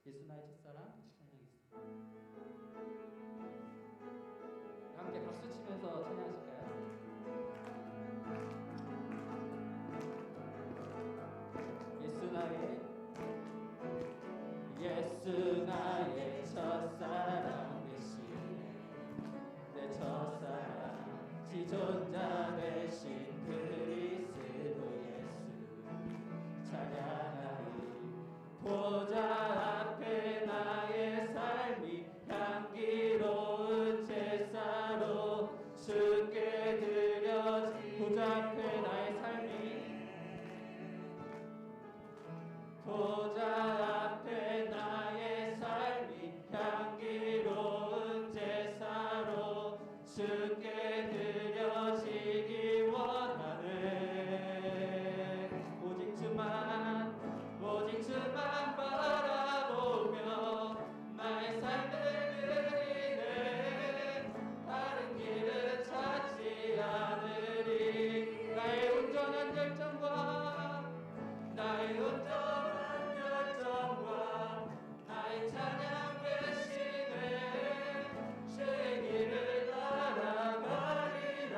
예수 나의 첫사랑 같이 찬양하겠습니다. 함께 박수 치면서 찬양하실까요? 예수 나의 첫사랑 되시네. 내 첫사랑 지존자 되신 그리스도 예수 찬양하리. 보좌 앞에 나의 삶이 향기로운 제사로 주께 드려지. 보좌 앞에 나의 삶이 보좌 앞에 나의 삶이 향기로운 제사로 주께 드려지기 원하네. 오직 주만 바라보며 나의 삶을 드리네. 다른 길은 찾지 않으리. 나의 온전한 열정과 나의 온전한 열정과 나의 찬양 되시네. 주의 길을 따라가리라.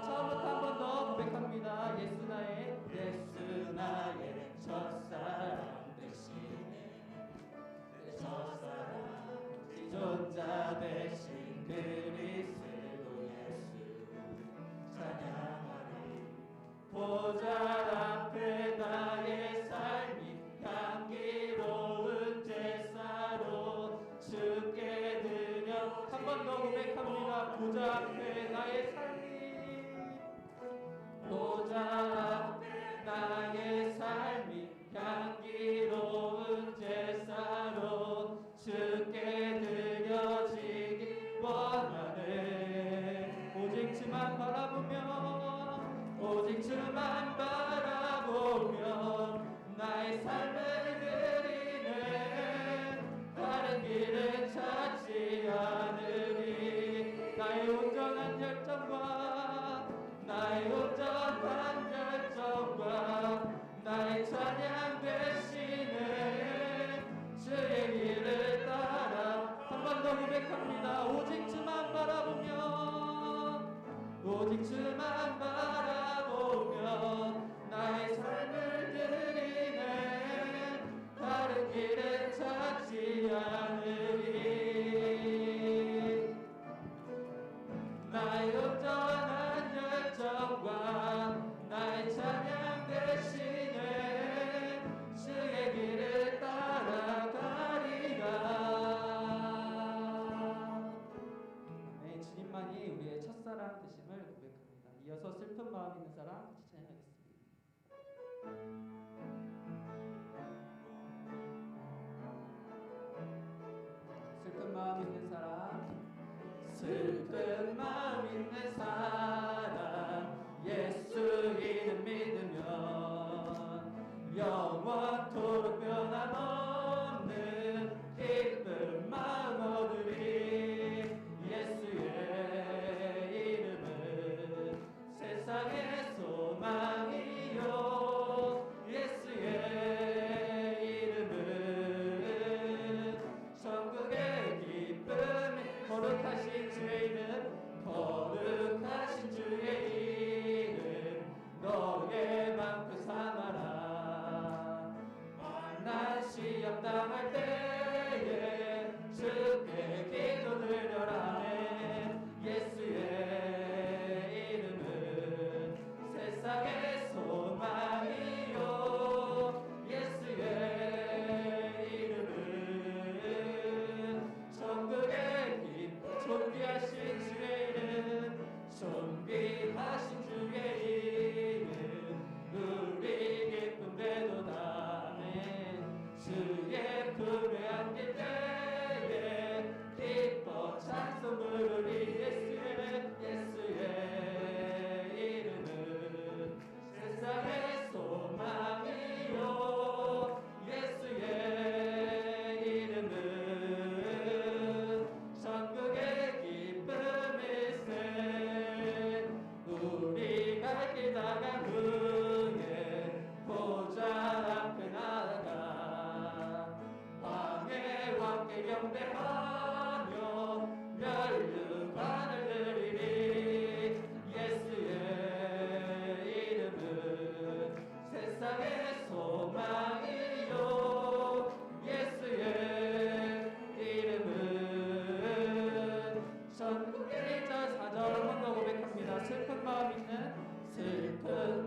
처음부터 한 번 더 고백합니다. 예수 나의 첫사랑 되시네. 내 첫사랑 지존자 되신 그리스도 예수 찬양하리. 보좌 앞에 나의 삶이 향기로운 제사로 주께 드려. 한 번 더 고백합니다. 보좌 앞에 나의 삶이 보좌 앞에 나의 삶이 향기로운 제사로 주께 드려지기 원하네. 오직 주만 바라보며 나의 삶을 드리네. 다른 길은 찾지 않으리. 나의 온전한 열정과 나의 찬양 되시네. 주의 길을 따라. 한 번 더 고백합니다. 오직 주만 바라보며 나의 삶을 드리네. 다른 길은 찾지 않으리. 나의 온전한 열정과 나의 찬양 되시네. 주의 길을 따라가리라. 네, 주님만이 우리의 첫사랑 되심을 고백합니다. 이어서 슬픈 마음 있는 사람 같이 찬양하겠습니다. 슬픈 마음 있는 사람, 슬픈 마음 있는 사람, 예수 이름 믿으면 영원토록 변함없는 기쁜 마음 얻으리. 예수의 이름은 세상의 소망 함께 경배하며 멸류관을 드리리. 예수의 이름은 세상의 소망이요. 예수의 이름은 전국의 1절 4절 한번 더 고백합니다. 슬픈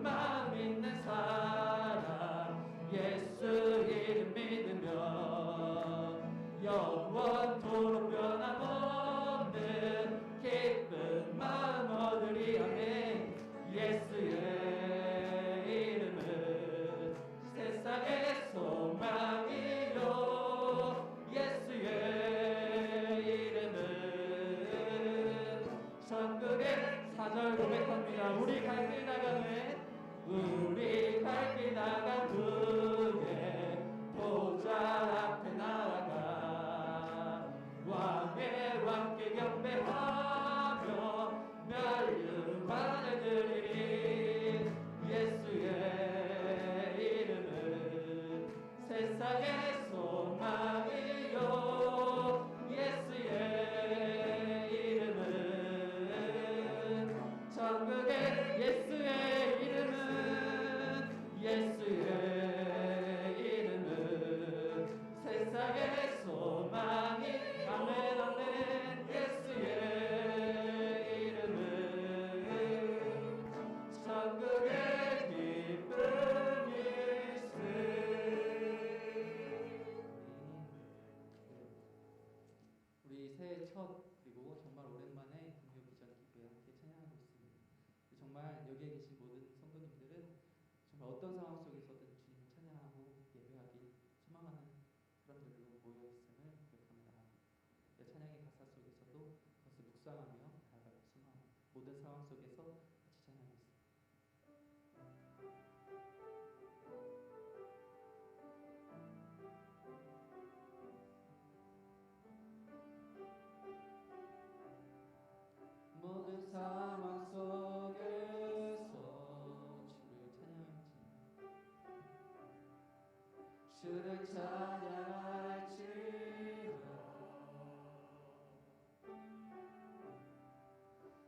마음 있는 사람 예수 이름 믿으면 영원토록 변함없는 기쁜 마음 얻으리. 아멘. 예수의 이름은 세상의 소망이요. 예수의 이름은 천국의 4절 고백합니다. 우리 갈 길 나가네. 우리 갈 길 나가 그의 보좌 앞에 나아가 왕의 왕께 경배하며 멸류관을 드리리. 예수의 이름은 세상의 소망이요. 예수의 이름은 천국의 예수의 이름은 예수의 이름은 세상의 소망이. 아멘 아멘. 예수의 이름은 천국의 기쁨일세. 우리 새해 첫 그리고 정말 오랜만에 금요 비전 기도에 함께 찬양하고 있습니다. 정말 여기에 계신 모든 성도님들은 정말 어떤 상황 속에서든 주님을 찬양하고 예배하기 소망하는 사람들로 모여 있음을 고백합니다. 찬양의 가사 속에서도 그것을 묵상하며 나아가기 소망하는 모든 상황 속에서 같이 찬양하겠습니다. 모든 상황 속에서 주를 찬양할지 주를 찬양할지라.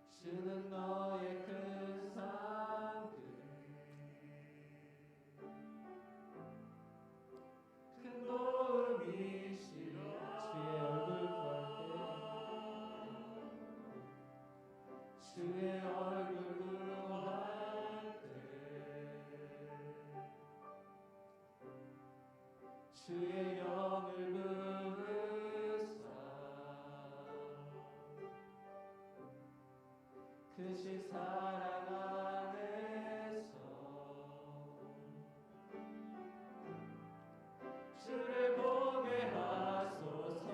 주는 너의 큰 상급 큰 도움이시라. 주의 얼굴 구할 때 주의 얼굴 구할 때 주의 영을 부르사 크신 사랑 안에서 주를 보게 하소서.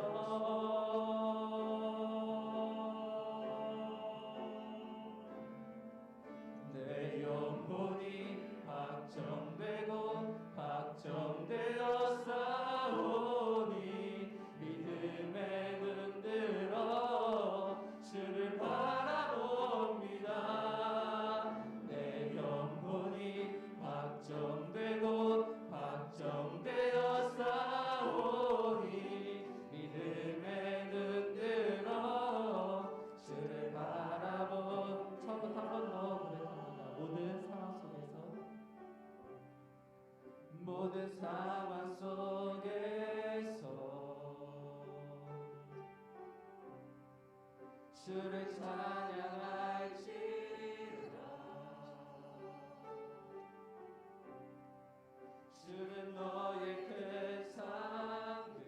내 영혼이 확정되고 확정되어 싸우니 믿음에 눈들어 주를 바라봅니다. 내 영혼이 확정되고 확정되어 싸우니 믿음에 눈들어 주를 바라보. 처음부터 한 번 더 고백합니다. 모든 상황 속에서 모든 상황 속에서 주를 찬양할지라. 주는 너의 큰 상급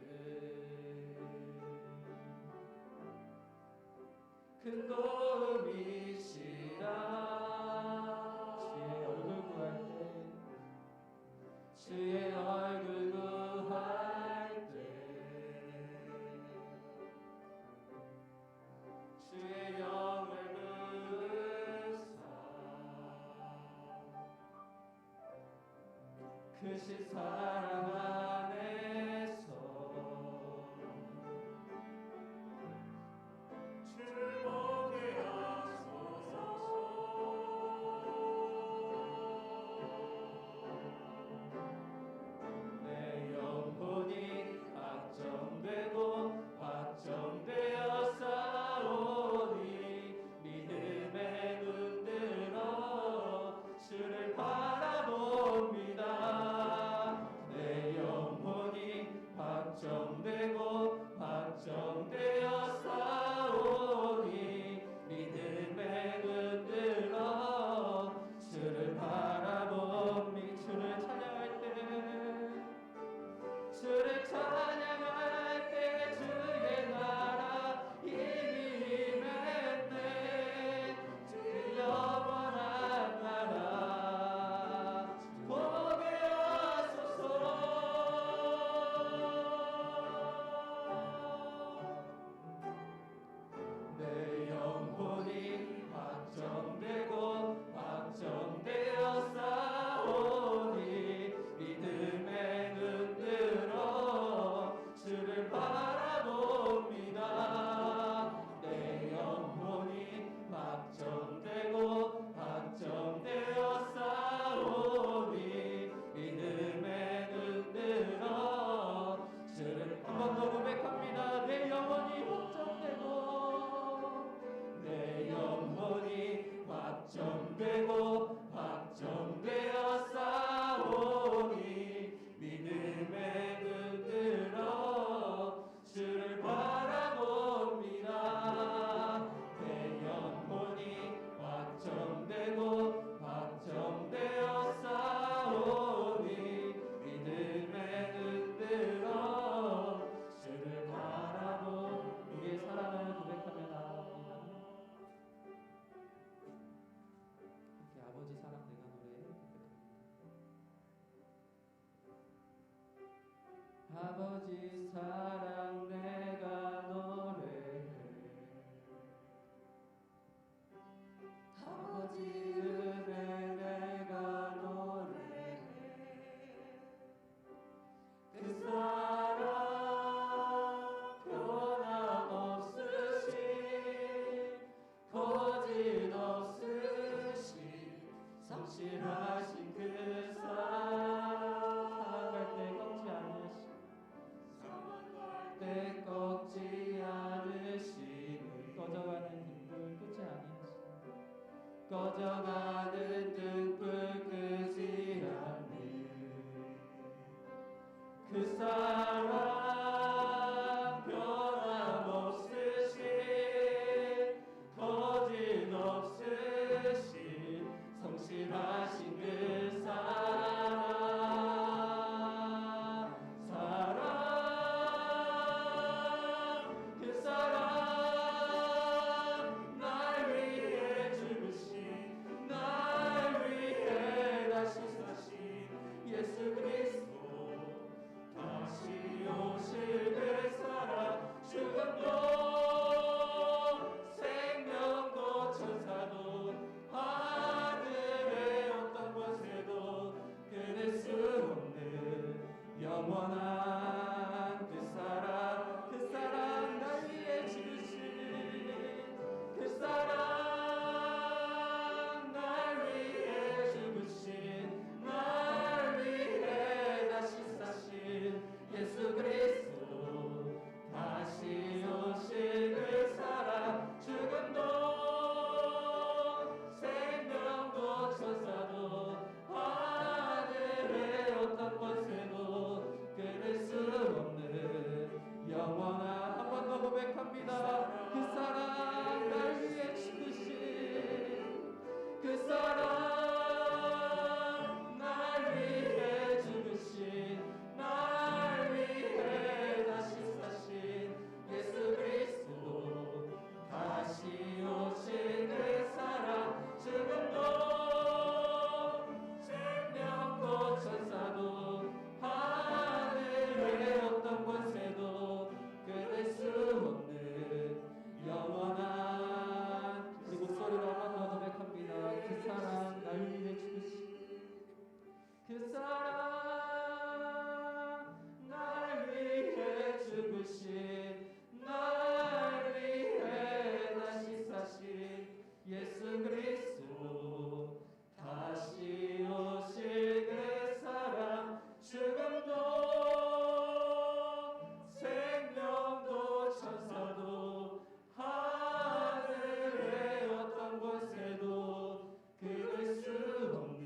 큰 도움이시라. 주의 얼굴 구할 때 주의 얼굴 구할 때 주의 영을 부으사 크신 사랑 안에서 주를 보게 하소서. 내 영혼이 확정되고 아버지 사랑 내가 노래해 아버지 은혜 내가 노래해 그 사랑 변함없으신 거짓없으신 성실하신 그 사랑할 때 꺾지 않으신 때 꺾지 않으시는 꺼져가는 등불 끄지 아니하시는 꺼져가는 등불 끄지 않는 그 사랑 변함없으신 거짓없으신 성실하신 그 사랑 그 사랑 날 위해 죽으신 날 위해 다시 사신 예수 그리스도 다시 오실 그 사랑 죽음도 생명도 천사도 하늘의 어떤 곳에도 끊을 수 없는 영원한 그 사랑 날 위해 죽으신 그 사랑 날 위해 죽으신 날 위해 다시 사신 예수 그리스도 다시 오실 그 사랑 죽음도 생명도 천사도 하늘의 어떤 곳에도 끊을 수 없는 영원한 한 번 더 고백합니다. 그 사랑 날 위해 죽으신 그 사랑 날 위해 죽으신 날 위해 다시 사신 예수 그리스도 다시 오실 그 사랑 죽음도 생명도 천사도 하늘의 어떤 곳에도 끊을 수 없는 영원한 우리 목소리로 한 번 더 고백합니다. 그 사랑 날 위해 죽으신 그 사랑 날 위해 죽으신 날 위해 다시 사신 예수 그리스도 다시 오실 그 사랑 죽음도 생명도 천사도 하늘의 어떤 곳에도 끊을 수 없는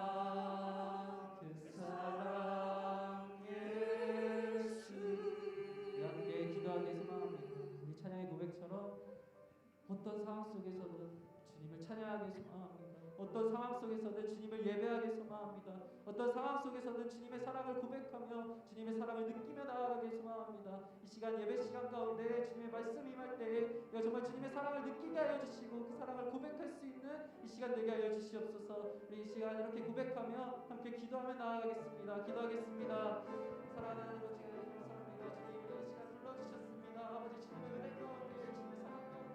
영원한 그 사랑 예수. 우리 함께 기도하기 소망합니다. 우리 찬양의 고백처럼 어떤 상황 속에서든 주님을 찬양하기 소망합니다. 어떤 상황 속에서든 주님을 예배하기 소망합니다. 어떤 상황 속에서든 주님의 사랑을 고백하며 주님의 사랑을 느끼며 나아가기 소망합니다. 이 시간 예배 시간 가운데 주님의 말씀이 임할 때에 우리가 정말 주님의 사랑을 느끼게 하여 주시고 그 사랑을 고백할 수 있는 이 시간 되게 하여 주시옵소서. 우리 이 시간 이렇게 고백하며 함께 기도하며 나아가겠습니다. 기도하겠습니다. 사랑하는 아버지 감사합니다. 주님 이 시간 불러주셨습니다. 아버지 주님의 은혜 가운데 주님의 사랑 가운데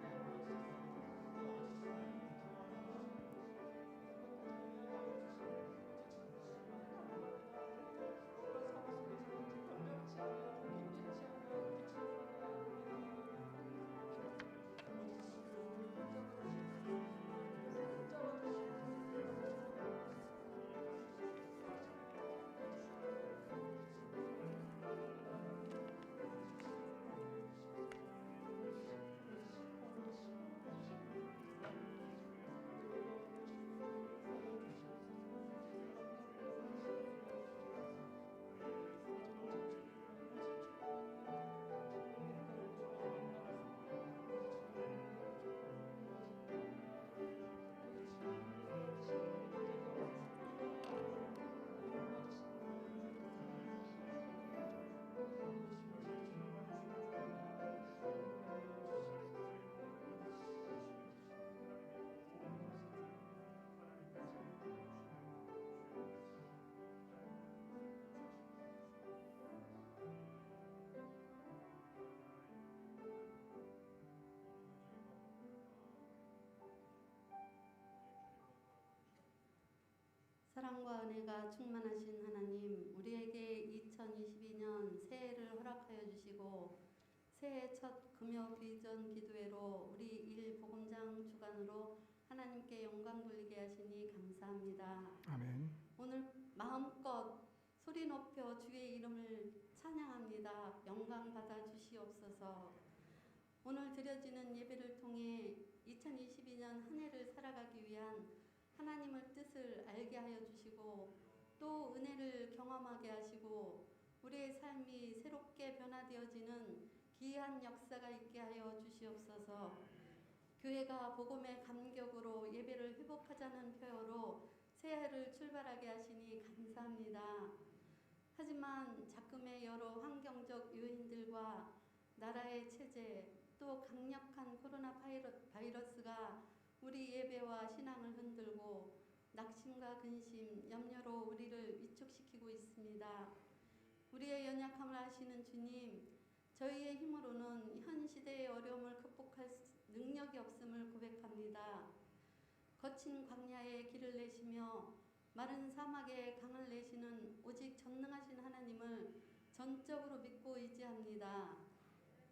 사랑과 은혜가 충만하신 하나님, 우리에게 2022년 새해를 허락하여 주시고 새해 첫 금요 비전 기도회로 우리 일복음장 주간으로 하나님께 영광 돌리게 하시니 감사합니다. 아멘. 오늘 마음껏 소리 높여 주의 이름을 찬양합니다. 영광 받아 주시옵소서. 오늘 드려지는 예배를 통해 2022년 한 해를 살아가기 위한 하나님의 뜻을 알게 하여 주시고 또 은혜를 경험하게 하시고 우리의 삶이 새롭게 변화되어지는 기이한 역사가 있게 하여 주시옵소서. 교회가 복음의 감격으로 예배를 회복하자는 표어로 새해를 출발하게 하시니 감사합니다. 하지만 작금의 여러 환경적 요인들과 나라의 체제 또 강력한 코로나 바이러스가 우리 예배와 신앙을 흔들고 낙심과 근심, 염려로 우리를 위축시키고 있습니다. 우리의 연약함을 아시는 주님, 저희의 힘으로는 현 시대의 어려움을 극복할 능력이 없음을 고백합니다. 거친 광야에 길을 내시며 마른 사막에 강을 내시는 오직 전능하신 하나님을 전적으로 믿고 의지합니다.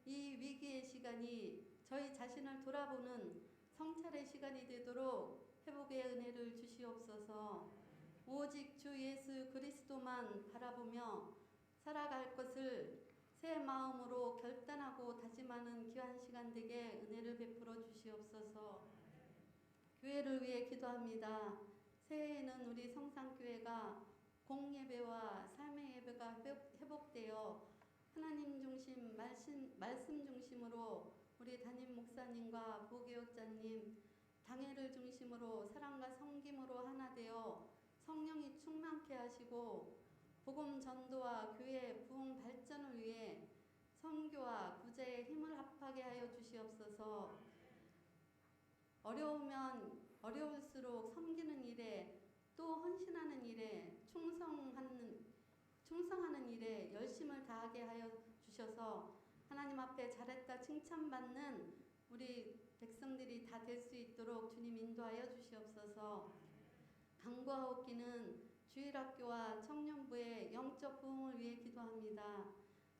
이 위기의 시간이 저희 자신을 돌아보는 성찰의 시간이 되도록 회복의 은혜를 주시옵소서. 오직 주 예수 그리스도만 바라보며 살아갈 것을 새 마음으로 결단하고 다짐하는 귀한 시간 되게 은혜를 베풀어 주시옵소서. 교회를 위해 기도합니다. 새해에는 우리 성산교회가 공예배와 삶의 예배가 회복되어 하나님 중심, 말씀 중심으로 우리 담임 목사님과 부교육자님, 당회를 중심으로 사랑과 섬김으로 하나 되어 성령이 충만케 하시고 복음 전도와 교회 부흥 발전을 위해 선교와 구제의 힘을 합하게 하여 주시옵소서. 어려우면 어려울수록 섬기는 일에 또 헌신하는 일에 충성하는 일에 열심을 다하게 하여 주셔서 하나님 앞에 잘했다 칭찬받는 우리 백성들이 다 될 수 있도록 주님 인도하여 주시옵소서. 강구하옵기는 주일학교와 청년부의 영적 부흥을 위해 기도합니다.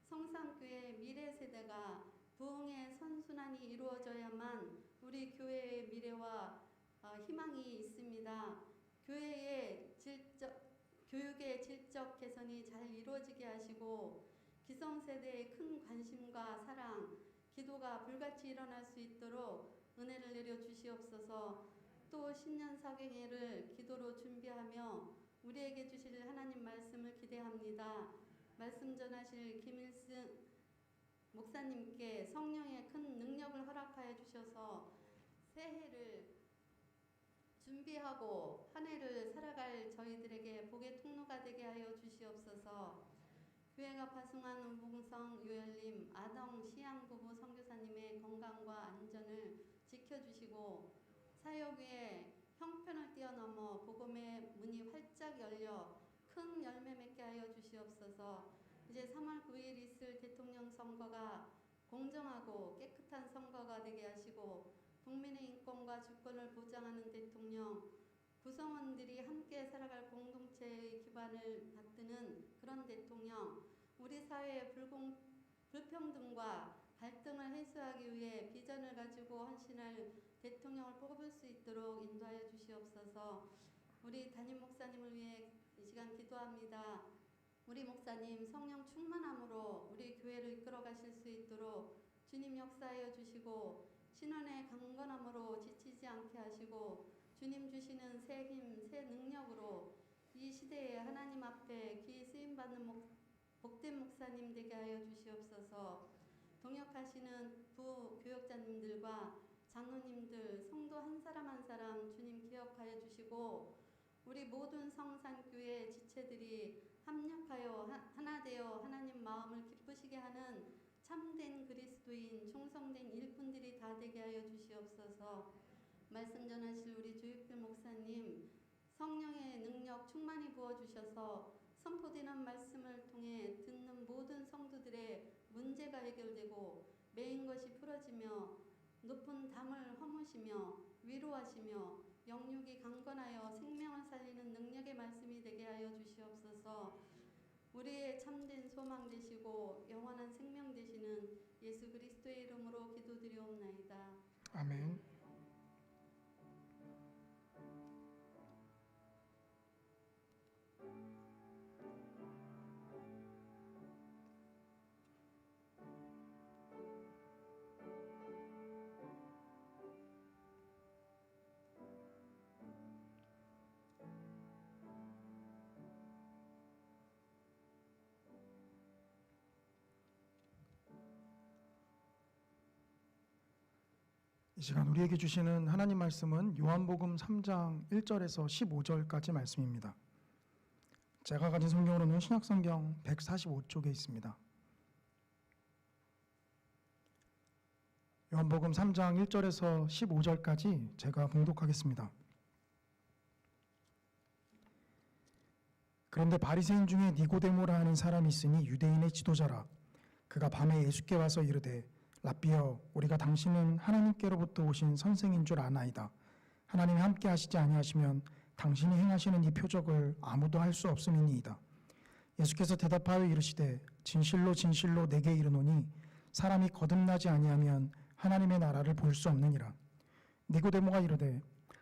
성산교회 미래 세대가 부흥의 선순환이 이루어져야만 우리 교회의 미래와 희망이 있습니다. 교육의 질적 개선이 잘 이루어지게 하시고 기성세대의 큰 관심과 사랑, 기도가 불같이 일어날 수 있도록 은혜를 내려 주시옵소서. 또 신년 사경회를 기도로 준비하며 우리에게 주실 하나님 말씀을 기대합니다. 말씀 전하실 김일승 목사님께 성령의 큰 능력을 허락하여 주셔서 새해를 준비하고 한 해를 살아갈 저희들에게 복의 통로가 되게 하여 주시옵소서. 교회가 파송한 운봉성 유열님, 아동 시향부부 선교사님의 건강과 안전을 지켜주시고 사역에 형편을 뛰어넘어 복음의 문이 활짝 열려 큰 열매 맺게 하여 주시옵소서. 이제 3월 9일 있을 대통령 선거가 공정하고 깨끗한 선거가 되게 하시고 국민의 인권과 주권을 보장하는 대통령, 구성원들이 함께 살아갈 공동체의 기반을 받드는 그런 대통령, 우리 사회의 불평등과 갈등을 해소하기 위해 비전을 가지고 헌신할 대통령을 뽑을 수 있도록 인도하여 주시옵소서. 우리 담임 목사님을 위해 이 시간 기도합니다. 우리 목사님 성령 충만함으로 우리 교회를 이끌어 가실 수 있도록 주님 역사하여 주시고 신원의 강건함으로 지치지 않게 하시고 주님 주시는 새 힘, 새 능력으로 이 시대에 하나님 앞에 귀 쓰임받는 복된 목사님 되게 하여 주시옵소서. 동역하시는 부교역자님들과 장로님들, 성도 한 사람 한 사람 주님 기억하여 주시고 우리 모든 성산교회 지체들이 합력하여 하나 되어 하나님 마음을 기쁘시게 하는 참된 그리스도인, 충성된 일꾼들이 다 되게 하여 주시옵소서. 말씀 전하실 우리 주익필 목사님, 성령의 능력 충만히 부어주셔서 선포되는 말씀을 통해 듣는 모든 성도들의 문제가 해결되고 매인 것이 풀어지며 높은 담을 허무시며 위로하시며 영육이 강건하여 생명을 살리는 능력의 말씀이 되게 하여 주시옵소서. 우리의 참된 소망 되시고 영원한 생명 되시는 예수 그리스도의 이름으로 기도드리옵나이다. 아멘. 이 시간 우리에게 주시는 하나님 말씀은 요한복음 3장 1절에서 15절까지 말씀입니다. 제가 가진 성경으로는 신약성경 145쪽에 있습니다. 요한복음 3장 1절에서 15절까지 제가 봉독하겠습니다. 그런데 바리새인 중에 니고데모라 하는 사람이 있으니 유대인의 지도자라. 그가 밤에 예수께 와서 이르되 라삐여, 우리가 당신은 하나님께로부터 오신 선생인 줄 아나이다. 하나님이 함께 하시지 아니하시면 당신이 행하시는 이 표적을 아무도 할 수 없음이니이다. 예수께서 대답하여 이르시되 진실로 진실로 내게 이르노니 사람이 거듭나지 아니하면 하나님의 나라를 볼 수 없느니라. 니고데모가 이르되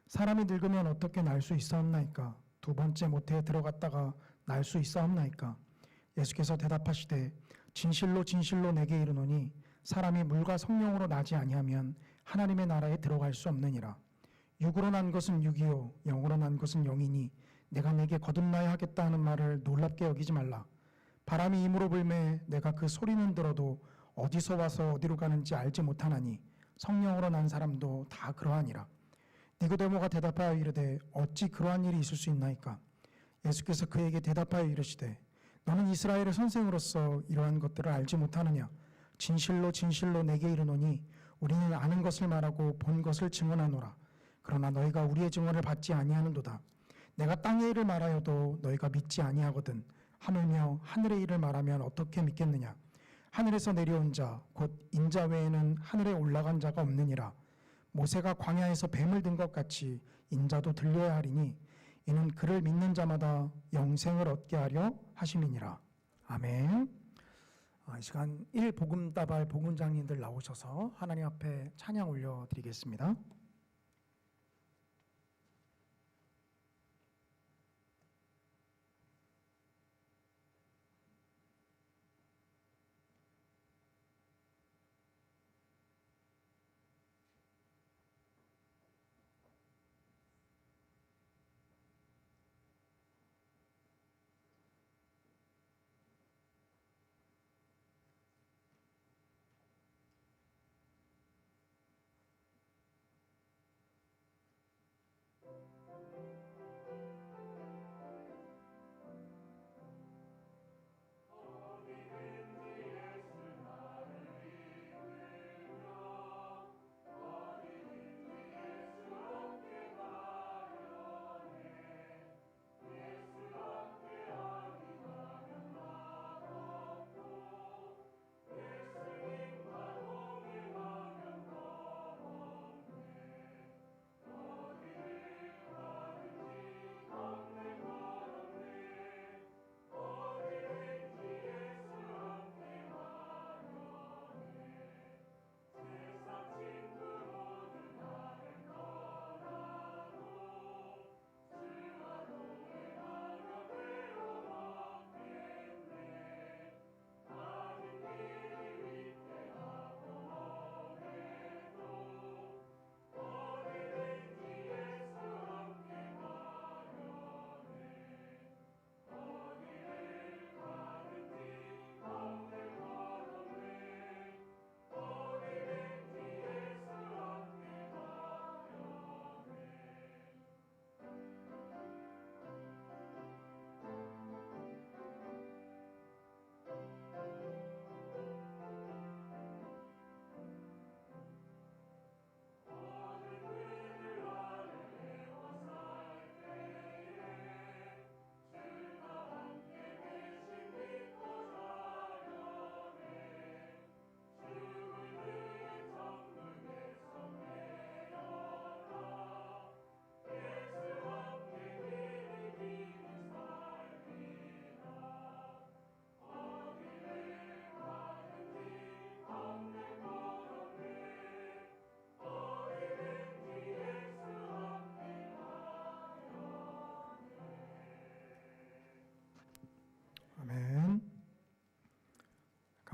사람이 늙으면 어떻게 날 수 있사옵나이까? 두 번째 모태에 들어갔다가 날 수 있사옵나이까? 예수께서 대답하시되 진실로 진실로 내게 이르노니 사람이 물과 성령으로 나지 아니하면 하나님의 나라에 들어갈 수 없느니라. 육으로 난 것은 육이요 영으로 난 것은 영이니 내가 내게 거듭나야 하겠다 하는 말을 놀랍게 여기지 말라. 바람이 임으로 불매 내가 그 소리는 들어도 어디서 와서 어디로 가는지 알지 못하나니 성령으로 난 사람도 다 그러하니라. 니고데모가 대답하여 이르되 어찌 그러한 일이 있을 수 있나이까? 예수께서 그에게 대답하여 이르시되 너는 이스라엘의 선생으로서 이러한 것들을 알지 못하느냐? 진실로 진실로 내게 이르노니 우리는 아는 것을 말하고 본 것을 증언하노라. 그러나 너희가 우리의 증언을 받지 아니하는도다. 내가 땅의 일을 말하여도 너희가 믿지 아니하거든. 하물며 하늘의 일을 말하면 어떻게 믿겠느냐? 하늘에서 내려온 자 곧 인자 외에는 하늘에 올라간 자가 없느니라. 모세가 광야에서 뱀을 든 것 같이 인자도 들려야 하리니 이는 그를 믿는 자마다 영생을 얻게 하려 하심이니라. 아멘. 이 시간 1복음다발 복음장님들 나오셔서 하나님 앞에 찬양 올려드리겠습니다.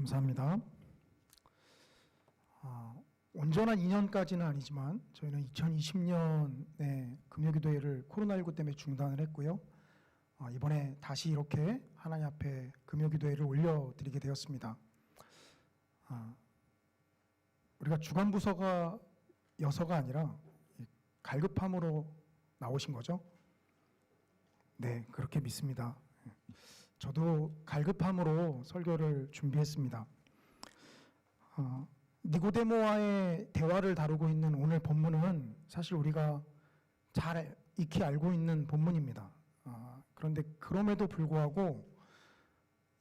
감사합니다. 온전한 2년까지는 아니지만 저희는 2020년에 금요기도회를 코로나19 때문에 중단을 했고요. 이번에 다시 이렇게 하나님 앞에 금요기도회를 올려드리게 되었습니다. 우리가 주간부서가 여서가 아니라 갈급함으로 나오신 거죠? 네, 그렇게 믿습니다. 저도 갈급함으로 설교를 준비했습니다. 니고데모와의 대화를 다루고 있는 오늘 본문은 사실 우리가 잘 익히 알고 있는 본문입니다. 그런데 그럼에도 불구하고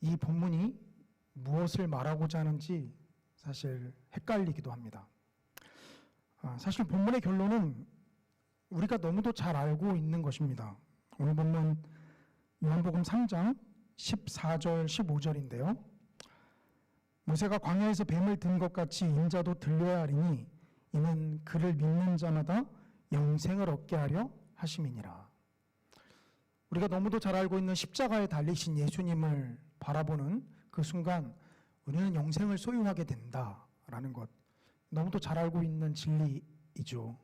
이 본문이 무엇을 말하고자 하는지 사실 헷갈리기도 합니다. 사실 본문의 결론은 우리가 너무도 잘 알고 있는 것입니다. 오늘 본문 요한복음 3장 14절 15절인데요. 모세가 광야에서 뱀을 든 것 같이 인자도 들려야 하리니 이는 그를 믿는 자마다 영생을 얻게 하려 하심이니라. 우리가 너무도 잘 알고 있는 십자가에 달리신 예수님을 바라보는 그 순간 우리는 영생을 소유하게 된다라는 것, 너무도 잘 알고 있는 진리이죠.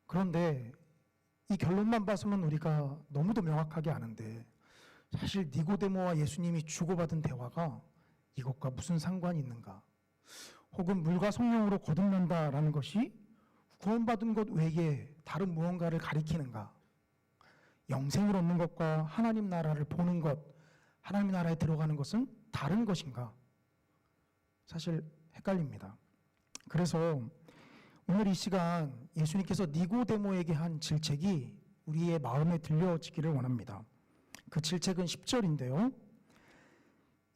그런데 이 결론만 봐서는 우리가 너무도 명확하게 아는데 사실 니고데모와 예수님이 주고받은 대화가 이것과 무슨 상관이 있는가? 혹은 물과 성령으로 거듭난다라는 것이 구원받은 것 외에 다른 무언가를 가리키는가? 영생을 얻는 것과 하나님 나라를 보는 것, 하나님 나라에 들어가는 것은 다른 것인가? 사실 헷갈립니다. 그래서 오늘 이 시간 예수님께서 니고데모에게 한 질책이 우리의 마음에 들려지기를 원합니다. 그 질책은 10절인데요.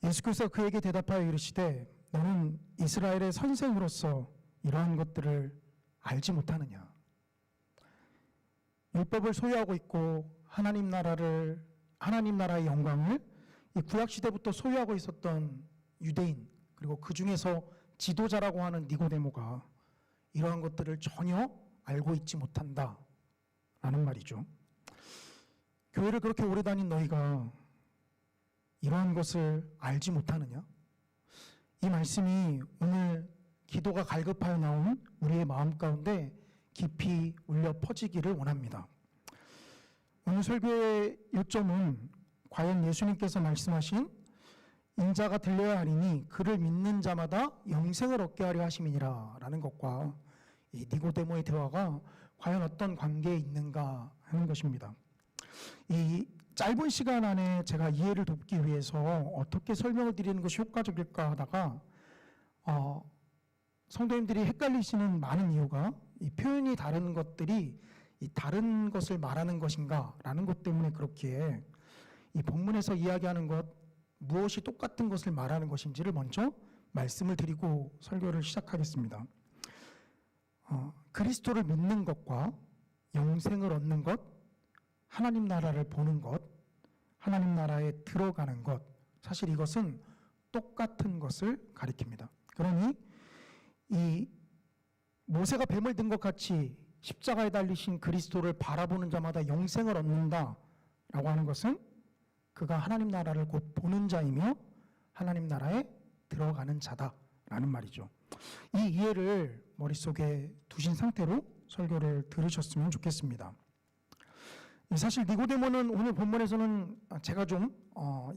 예수께서 그에게 대답하여 이르시되 너는 이스라엘의 선생으로서 이러한 것들을 알지 못하느냐? 율법을 소유하고 있고 하나님 나라의 영광을 이 구약 시대부터 소유하고 있었던 유대인, 그리고 그 중에서 지도자라고 하는 니고데모가 이러한 것들을 전혀 알고 있지 못한다라는 말이죠. 교회를 그렇게 오래 다닌 너희가 이러한 것을 알지 못하느냐? 이 말씀이 오늘 기도가 갈급하여 나온 우리의 마음 가운데 깊이 울려 퍼지기를 원합니다. 오늘 설교의 요점은 과연 예수님께서 말씀하신 인자가 들려야 하리니 그를 믿는 자마다 영생을 얻게 하려 하심이니라 라는 것과 이 니고데모의 대화가 과연 어떤 관계에 있는가 하는 것입니다. 이 짧은 시간 안에 제가 이해를 돕기 위해서 어떻게 설명을 드리는 것이 효과적일까 하다가 성도님들이 헷갈리시는 많은 이유가 이 표현이 다른 것들이 이 다른 것을 말하는 것인가 라는 것 때문에 그렇기에 이 본문에서 이야기하는 것 무엇이 똑같은 것을 말하는 것인지를 먼저 말씀을 드리고 설교를 시작하겠습니다. 그리스도를 믿는 것과 영생을 얻는 것, 하나님 나라를 보는 것, 하나님 나라에 들어가는 것, 사실 이것은 똑같은 것을 가리킵니다. 그러니 이 모세가 뱀을 든 것 같이 십자가에 달리신 그리스도를 바라보는 자마다 영생을 얻는다라고 하는 것은 그가 하나님 나라를 곧 보는 자이며 하나님 나라에 들어가는 자다라는 말이죠. 이 이해를 머릿속에 두신 상태로 설교를 들으셨으면 좋겠습니다. 사실 니고데모는 오늘 본문에서는 제가 좀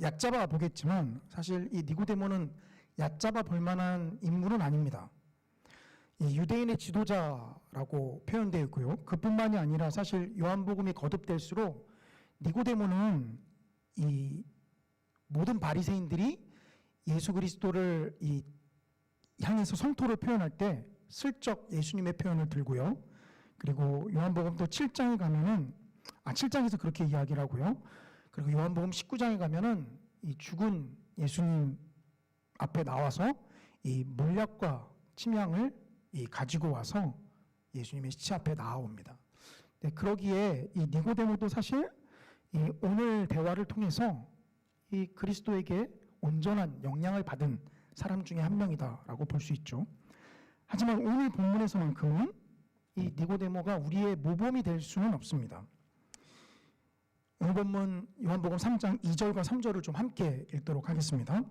얕잡아 보겠지만 사실 이 니고데모는 얕잡아 볼 만한 인물은 아닙니다. 이 유대인의 지도자라고 표현되어 있고요. 그뿐만이 아니라 사실 요한복음이 거듭될수록 니고데모는 이 모든 바리새인들이 예수 그리스도를 향해서 성토를 표현할 때 슬쩍 예수님의 표현을 들고요. 그리고 요한복음도 7장에 가면은 7장에서 그렇게 이야기를 하고요. 그리고 요한복음 19장에 가면은 이 죽은 예수님 앞에 나와서 이 몰약과 침향을 가지고 와서 예수님의 시체 앞에 나옵니다. 네, 그러기에 이 니고데모도 사실 이 오늘 대화를 통해서 이 그리스도에게 온전한 영향을 받은 사람 중에 한 명이다라고 볼 수 있죠. 하지만 오늘 본문에서만큼은 이 니고데모가 우리의 모범이 될 수는 없습니다. 오늘 본문 요한복음 3장 2절과 3절을 좀 함께 읽도록 하겠습니다.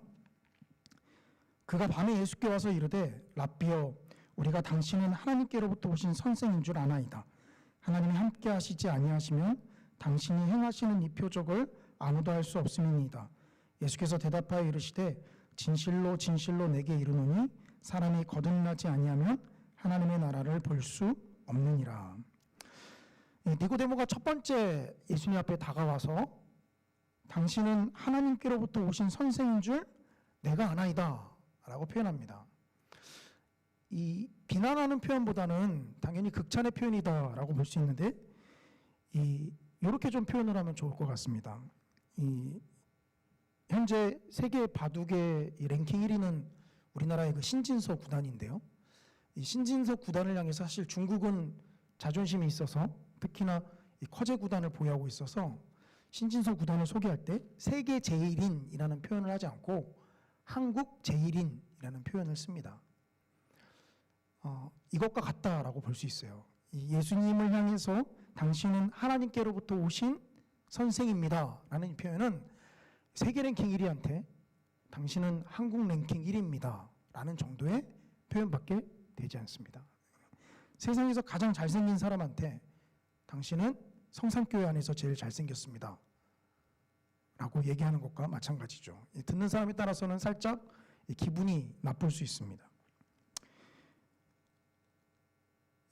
그가 밤에 예수께 와서 이르되 랍비여 우리가 당신은 하나님께로부터 오신 선생인 줄 아나이다. 하나님이 함께 하시지 아니하시면 당신이 행하시는 이 표적을 아무도 할 수 없음이니이다. 예수께서 대답하여 이르시되 진실로 진실로 내게 이르노니 사람이 거듭나지 아니하면 하나님의 나라를 볼 수 없느니라. 니고데모가 첫 번째 예수님 앞에 다가와서 당신은 하나님께로부터 오신 선생인 줄 내가 아나이다 라고 표현합니다. 이 비난하는 표현보다는 당연히 극찬의 표현이다 라고 볼 수 있는데 이렇게 좀 표현을 하면 좋을 것 같습니다. 현재 세계 바둑의 랭킹 1위는 우리나라의 그 신진서 구단인데요. 이 신진서 구단을 향해서 사실 중국은 자존심이 있어서 특히나 이 커제 구단을 보유하고 있어서 신진서 구단을 소개할 때 세계 제1인이라는 표현을 하지 않고 한국 제1인이라는 표현을 씁니다. 이것과 같다라고 볼 수 있어요. 이 예수님을 향해서 당신은 하나님께로부터 오신 선생입니다 라는 이 표현은 세계 랭킹 1위한테 당신은 한국 랭킹 1위입니다 라는 정도의 표현밖에 되지 않습니다. 세상에서 가장 잘생긴 사람한테 당신은 성산교회 안에서 제일 잘생겼습니다 라고 얘기하는 것과 마찬가지죠. 듣는 사람에 따라서는 살짝 기분이 나쁠 수 있습니다.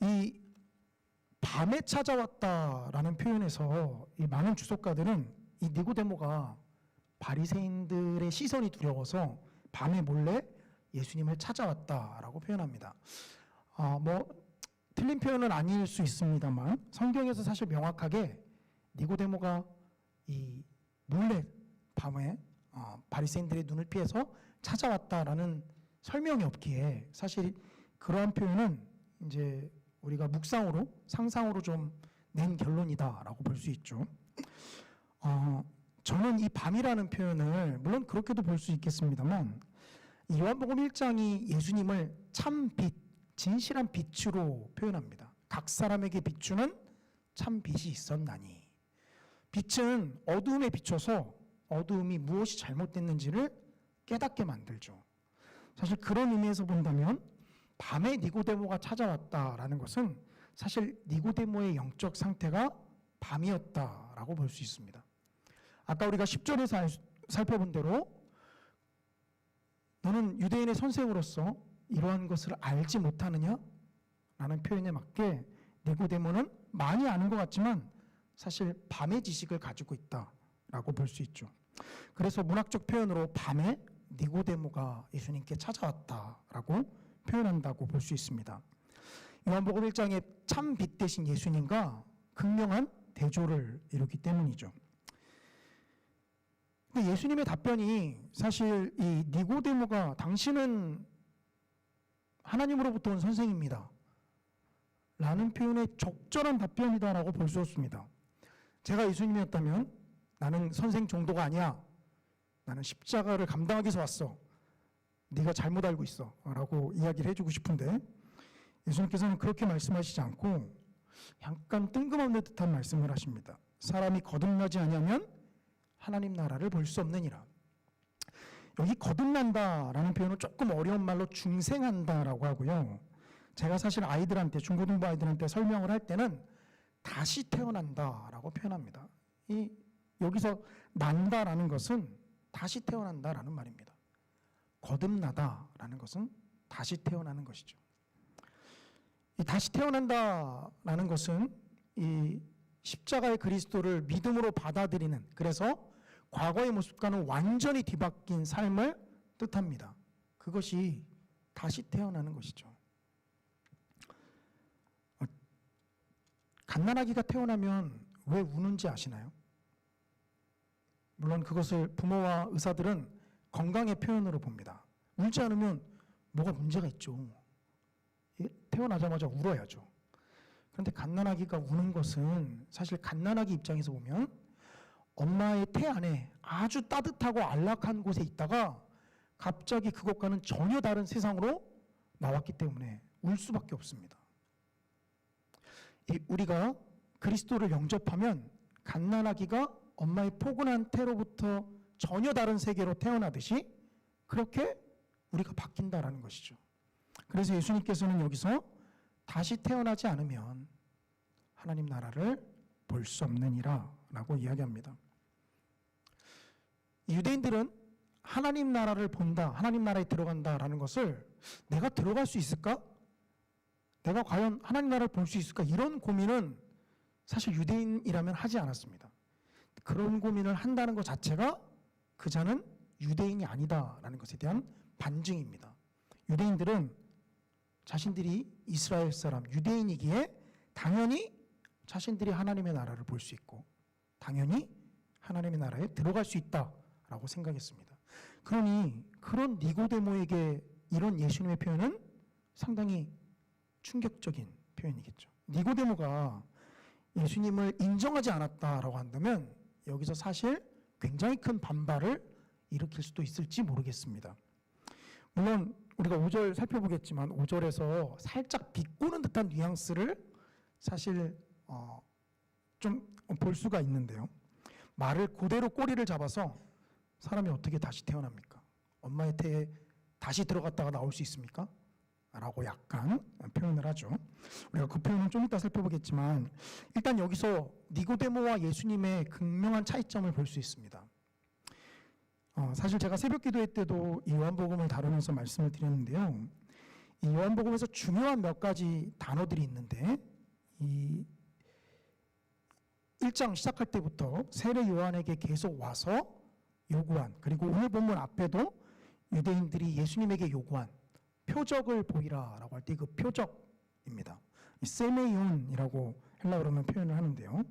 이 밤에 찾아왔다라는 표현에서 이 많은 주석가들은 이 니고데모가 바리새인들의 시선이 두려워서 밤에 몰래 예수님을 찾아왔다라고 표현합니다. 틀린 표현은 아닐 수 있습니다만 성경에서 사실 명확하게 니고데모가 이 몰래 밤에 바리새인들의 눈을 피해서 찾아왔다라는 설명이 없기에 사실 그러한 표현은 이제 우리가 묵상으로 상상으로 좀 낸 결론이다라고 볼 수 있죠. 저는 이 밤이라는 표현을 물론 그렇게도 볼 수 있겠습니다만 요한복음 1장이 예수님을 참 빛, 진실한 빛으로 표현합니다. 각 사람에게 비추는 참 빛이 있었나니. 빛은 어두움에 비춰서 어두움이 무엇이 잘못됐는지를 깨닫게 만들죠. 사실 그런 의미에서 본다면 밤에 니고데모가 찾아왔다라는 것은 사실 니고데모의 영적 상태가 밤이었다라고 볼 수 있습니다. 아까 우리가 10절에서 살펴본 대로 너는 유대인의 선생으로서 이러한 것을 알지 못하느냐? 라는 표현에 맞게 니고데모는 많이 아는 것 같지만 사실 밤의 지식을 가지고 있다라고 볼 수 있죠. 그래서 문학적 표현으로 밤에 니고데모가 예수님께 찾아왔다라고 표현한다고 볼 수 있습니다. 요한복음 1장에 참 빛 대신 예수님과 극명한 대조를 이루기 때문이죠. 근데 예수님의 답변이 사실 이 니고데모가 당신은 하나님으로부터 온 선생입니다 라는 표현의 적절한 답변이다라고 볼 수 없습니다. 제가 예수님이었다면 나는 선생 정도가 아니야. 나는 십자가를 감당하기 위해서 왔어. 네가 잘못 알고 있어 라고 이야기를 해주고 싶은데 예수님께서는 그렇게 말씀하시지 않고 약간 뜬금없는 듯한 말씀을 하십니다. 사람이 거듭나지 아니하면 하나님 나라를 볼 수 없느니라. 여기 거듭난다라는 표현은 조금 어려운 말로 중생한다라고 하고요. 제가 사실 아이들한테 중고등부 아이들한테 설명을 할 때는 다시 태어난다라고 표현합니다. 여기서 난다라는 것은 다시 태어난다라는 말입니다. 거듭나다라는 것은 다시 태어나는 것이죠. 이 다시 태어난다라는 것은 이 십자가의 그리스도를 믿음으로 받아들이는, 그래서 과거의 모습과는 완전히 뒤바뀐 삶을 뜻합니다. 그것이 다시 태어나는 것이죠. 갓난아기가 태어나면 왜 우는지 아시나요? 물론 그것을 부모와 의사들은 건강의 표현으로 봅니다. 울지 않으면 뭐가 문제가 있죠. 태어나자마자 울어야죠. 그런데 갓난아기가 우는 것은 사실 갓난아기 입장에서 보면 엄마의 태 안에 아주 따뜻하고 안락한 곳에 있다가 갑자기 그것과는 전혀 다른 세상으로 나왔기 때문에 울 수밖에 없습니다. 우리가 그리스도를 영접하면 갓난아기가 엄마의 포근한 태로부터 전혀 다른 세계로 태어나듯이 그렇게 우리가 바뀐다라는 것이죠. 그래서 예수님께서는 여기서 다시 태어나지 않으면 하나님 나라를 볼 수 없느니라 라고 이야기합니다. 유대인들은 하나님 나라를 본다, 하나님 나라에 들어간다라는 것을 내가 들어갈 수 있을까? 내가 과연 하나님 나라를 볼 수 있을까? 이런 고민은 사실 유대인이라면 하지 않았습니다. 그런 고민을 한다는 것 자체가 그 자는 유대인이 아니다라는 것에 대한 반증입니다. 유대인들은 자신들이 이스라엘 사람, 유대인이기에 당연히 자신들이 하나님의 나라를 볼 수 있고 당연히 하나님의 나라에 들어갈 수 있다라고 생각했습니다. 그러니 그런 니고데모에게 이런 예수님의 표현은 상당히 충격적인 표현이겠죠. 니고데모가 예수님을 인정하지 않았다라고 한다면 여기서 사실 굉장히 큰 반발을 일으킬 수도 있을지 모르겠습니다. 물론 우리가 5절 살펴보겠지만 5절에서 살짝 비꼬는 듯한 뉘앙스를 사실 좀 볼 수가 있는데요. 말을 그대로 꼬리를 잡아서 사람이 어떻게 다시 태어납니까? 엄마의 태에 다시 들어갔다가 나올 수 있습니까? 라고 약간 표현을 하죠. 우리가 그 표현은 좀 이따 살펴보겠지만 일단 여기서 니고데모와 예수님의 극명한 차이점을 볼 수 있습니다. 사실 제가 새벽 기도회 때도 이 요한복음을 다루면서 말씀을 드렸는데요. 이 요한복음에서 중요한 몇 가지 단어들이 있는데 이 1장 시작할 때부터 세례 요한에게 계속 와서 요구한, 그리고 오늘 본문 앞에도 유대인들이 예수님에게 요구한 표적을 보이라라고 할 때 그 표적입니다. 세메이온이라고 헬라어로는 표현을 하는데요.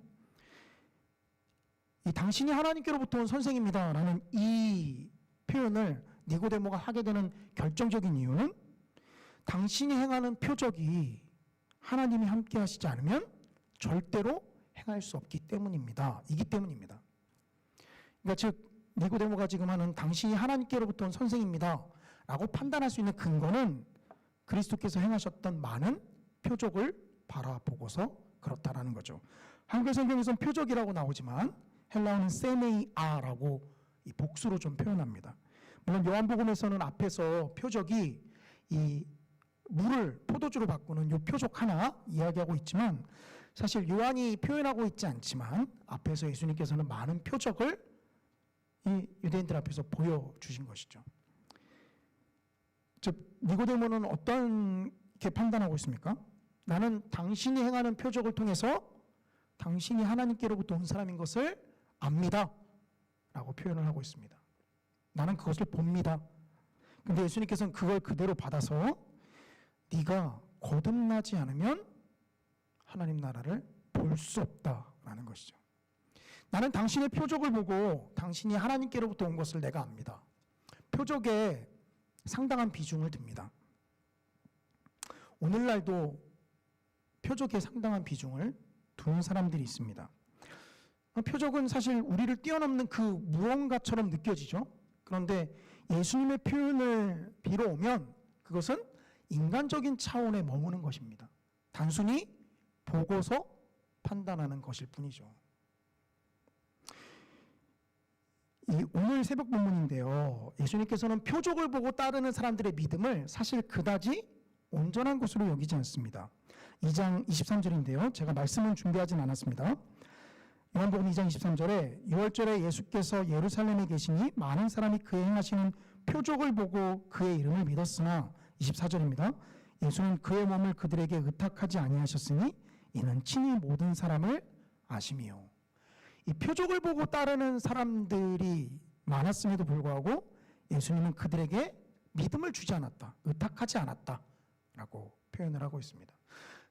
이 당신이 하나님께로부터 온 선생입니다라는 이 표현을 니고데모가 하게 되는 결정적인 이유는 당신이 행하는 표적이 하나님이 함께 하시지 않으면 절대로 행할 수 없기 때문입니다. 이기 때문입니다. 그러니까 즉 니고데모가 지금 하는 당신이 하나님께로부터 온 선생입니다 라고 판단할 수 있는 근거는 그리스도께서 행하셨던 많은 표적을 바라보고서 그렇다라는 거죠. 한글 성경에서는 표적이라고 나오지만 헬라어는 세메이아라고 이 복수로 좀 표현합니다. 물론 요한복음에서는 앞에서 표적이 이 물을 포도주로 바꾸는 요 표적 하나 이야기하고 있지만 사실 요한이 표현하고 있지 않지만 앞에서 예수님께서는 많은 표적을 이 유대인들 앞에서 보여주신 것이죠. 즉 니고데모는 어떻게 판단하고 있습니까? 나는 당신이 행하는 표적을 통해서 당신이 하나님께로부터 온 사람인 것을 압니다 라고 표현을 하고 있습니다. 나는 그것을 봅니다. 근데 예수님께서는 그걸 그대로 받아서 네가 거듭나지 않으면 하나님 나라를 볼 수 없다라는 것이죠. 나는 당신의 표적을 보고 당신이 하나님께로부터 온 것을 내가 압니다. 표적에 상당한 비중을 둡니다. 오늘날도 표적에 상당한 비중을 두는 사람들이 있습니다. 표적은 사실 우리를 뛰어넘는 그 무언가처럼 느껴지죠. 그런데 예수님의 표현을 빌어오면 그것은 인간적인 차원에 머무는 것입니다. 단순히 보고서 판단하는 것일 뿐이죠. 이 오늘 새벽 본문인데요. 예수님께서는 표적을 보고 따르는 사람들의 믿음을 사실 그다지 온전한 것으로 여기지 않습니다. 2장 23절인데요. 제가 말씀은 준비하진 않았습니다. 요한복음 2장 23절에 6월절에 예수께서 예루살렘에 계시니 많은 사람이 그의 행하시는 표적을 보고 그의 이름을 믿었으나 24절입니다. 예수는 그의 몸을 그들에게 의탁하지 아니하셨으니 이는 친히 모든 사람을 아심이요. 이 표적을 보고 따르는 사람들이 많았음에도 불구하고 예수님은 그들에게 믿음을 주지 않았다, 의탁하지 않았다라고 표현을 하고 있습니다.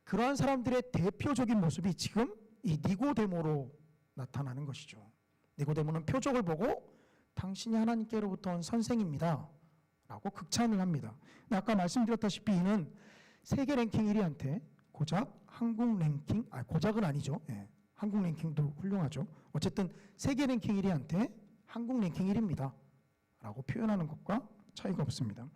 그러한 사람들의 대표적인 모습이 지금 이 니고데모로 나타나는 것이죠. 니고데모는 표적을 보고 당신이 하나님께로부터 온 선생입니다 라고 극찬을 합니다. 근데 아까 말씀드렸다시피 이는 세계 랭킹 1위한테 고작 한국 랭킹, 고작은 아니죠. 예, 한국 랭킹도 훌륭하죠. 어쨌든 세계 랭킹 1위한테 한국 랭킹 1위입니다 라고 표현하는 것과 차이가 없습니다.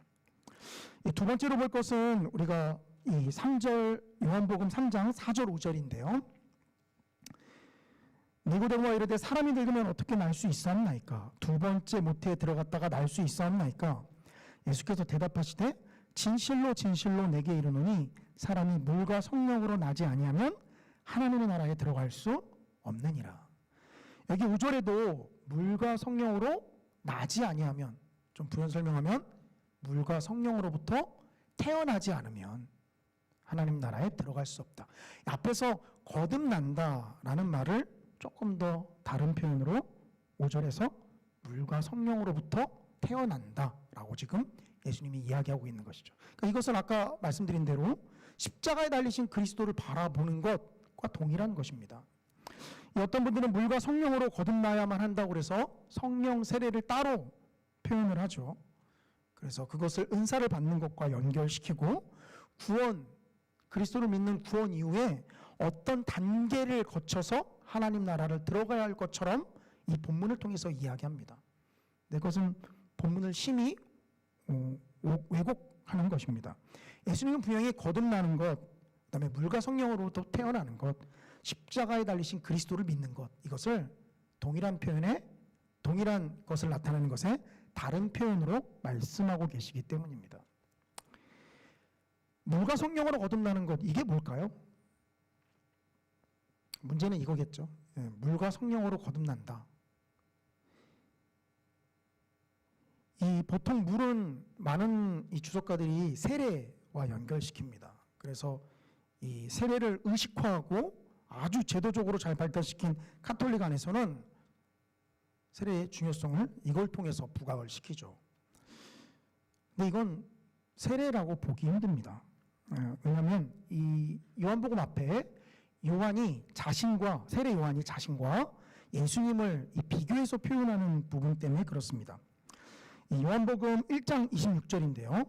두 번째로 볼 것은 우리가 이 3절 요한복음 3장 4절 5절인데요. 니고데모가 이르되 사람이 늙으면 어떻게 날 수 있사옵나이까? 두 번째 모태에 들어갔다가 날 수 있사옵나이까? 예수께서 대답하시되 진실로 진실로 내게 이르노니 사람이 물과 성령으로 나지 아니하면 하나님의 나라에 들어갈 수 없느니라. 여기 5절에도 물과 성령으로 나지 아니하면, 좀 부연 설명하면 물과 성령으로부터 태어나지 않으면 하나님 나라에 들어갈 수 없다. 앞에서 거듭난다라는 말을 조금 더 다른 표현으로 5절에서 물과 성령으로부터 태어난다라고 지금 예수님이 이야기하고 있는 것이죠. 그러니까 이것은 아까 말씀드린 대로 십자가에 달리신 그리스도를 바라보는 것과 동일한 것입니다. 어떤 분들은 물과 성령으로 거듭나야만 한다고 그래서 성령 세례를 따로 표현을 하죠. 그래서 그것을 은사를 받는 것과 연결시키고 구원, 그리스도를 믿는 구원 이후에 어떤 단계를 거쳐서 하나님 나라를 들어가야 할 것처럼 이 본문을 통해서 이야기합니다. 네, 그것은 본문을 심히 왜곡하는 것입니다. 예수님은 분명히 거듭나는 것, 그다음에 물과 성령으로부터 태어나는 것, 십자가에 달리신 그리스도를 믿는 것, 이것을 동일한 표현에, 동일한 것을 나타내는 것에 다른 표현으로 말씀하고 계시기 때문입니다. 물과 성령으로 거듭나는 것, 이게 뭘까요? 문제는 이거겠죠. 물과 성령으로 거듭난다. 이 보통 물은 많은 이 주석가들이 세례와 연결시킵니다. 그래서 이 세례를 의식화하고 아주 제도적으로 잘 발달시킨 카톨릭 안에서는 세례의 중요성을 이걸 통해서 부각을 시키죠. 근데 이건 세례라고 보기 힘듭니다. 왜냐하면 이 요한복음 앞에 요한이 자신과, 세례 요한이 자신과 예수님을 이 비교해서 표현하는 부분 때문에 그렇습니다. 이 요한복음 1장 26절인데요.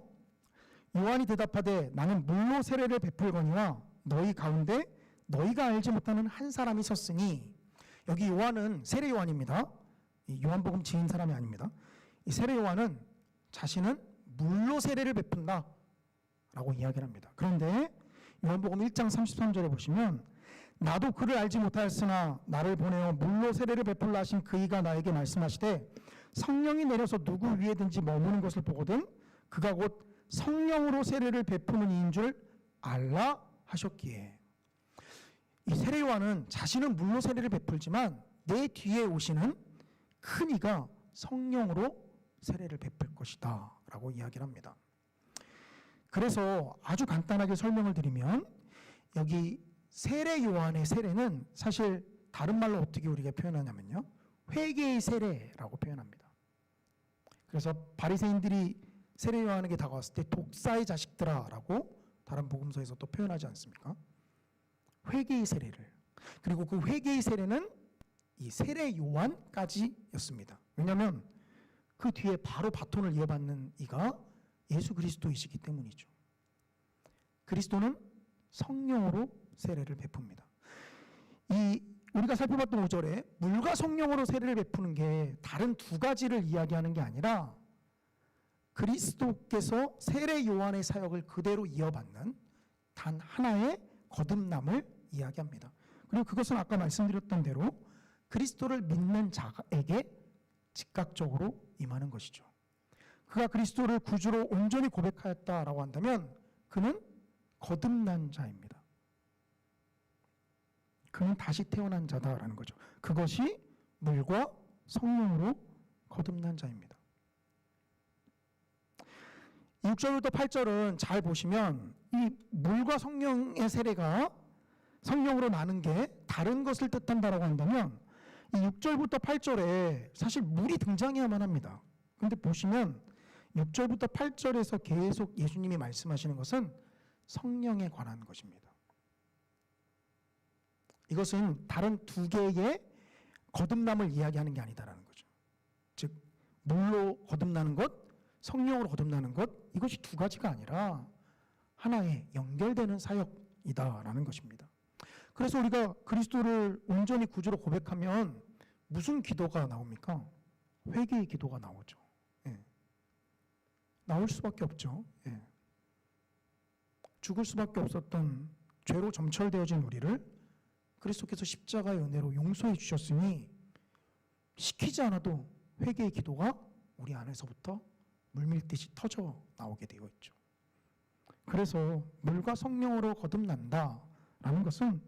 요한이 대답하되 나는 물로 세례를 베풀거니와 너희 가운데 너희가 알지 못하는 한 사람이 섰으니, 여기 요한은 세례 요한입니다. 이 요한복음 지은 사람이 아닙니다. 이 세례 요한은 자신은 물로 세례를 베푼다 라고 이야기를 합니다. 그런데 요한복음 1장 33절에 보시면 나도 그를 알지 못하였으나 나를 보내어 물로 세례를 베풀라 하신 그이가 나에게 말씀하시되 성령이 내려서 누구 위에든지 머무는 것을 보거든 그가 곧 성령으로 세례를 베푸는 이인 줄 알라 하셨기에, 이 세례 요한은 자신은 물로 세례를 베풀지만 내 뒤에 오시는 큰 이가 성령으로 세례를 베풀 것이다 라고 이야기를 합니다. 그래서 아주 간단하게 설명을 드리면 여기 세례 요한의 세례는 사실 다른 말로 어떻게 우리가 표현하냐면요, 회개의 세례라고 표현합니다. 그래서 바리새인들이 세례 요한에게 다가왔을 때 독사의 자식들아 라고 다른 복음서에서 또 표현하지 않습니까? 회개의 세례를, 그리고 그 회개의 세례는 이 세례 요한까지였습니다. 왜냐하면 그 뒤에 바로 바톤을 이어받는 이가 예수 그리스도이시기 때문이죠. 그리스도는 성령으로 세례를 베풉니다. 이 우리가 살펴봤던 5절에 물과 성령으로 세례를 베푸는 게 다른 두 가지를 이야기하는 게 아니라 그리스도께서 세례 요한의 사역을 그대로 이어받는 단 하나의 거듭남을 이야기합니다. 그리고 그것은 아까 말씀드렸던 대로 그리스도를 믿는 자에게 즉각적으로 임하는 것이죠. 그가 그리스도를 구주로 온전히 고백하였다라고 한다면 그는 거듭난 자입니다. 그는 다시 태어난 자다라는 거죠. 그것이 물과 성령으로 거듭난 자입니다. 6절부터 8절은 잘 보시면 이 물과 성령의 세례가 성령으로 나는 게 다른 것을 뜻한다라고 한다면 이 6절부터 8절에 사실 물이 등장해야만 합니다. 그런데 보시면 6절부터 8절에서 계속 예수님이 말씀하시는 것은 성령에 관한 것입니다. 이것은 다른 두 개의 거듭남을 이야기하는 게 아니다라는 거죠. 즉 물로 거듭나는 것, 성령으로 거듭나는 것, 이것이 두 가지가 아니라 하나의 연결되는 사역이다라는 것입니다. 그래서 우리가 그리스도를 온전히 구주로 고백하면 무슨 기도가 나옵니까? 회개의 기도가 나오죠. 예. 나올 수밖에 없죠. 예. 죽을 수밖에 없었던 죄로 점철되어진 우리를 그리스도께서 십자가의 은혜로 용서해 주셨으니 시키지 않아도 회개의 기도가 우리 안에서부터 물밀듯이 터져 나오게 되어 있죠. 그래서 물과 성령으로 거듭난다라는 것은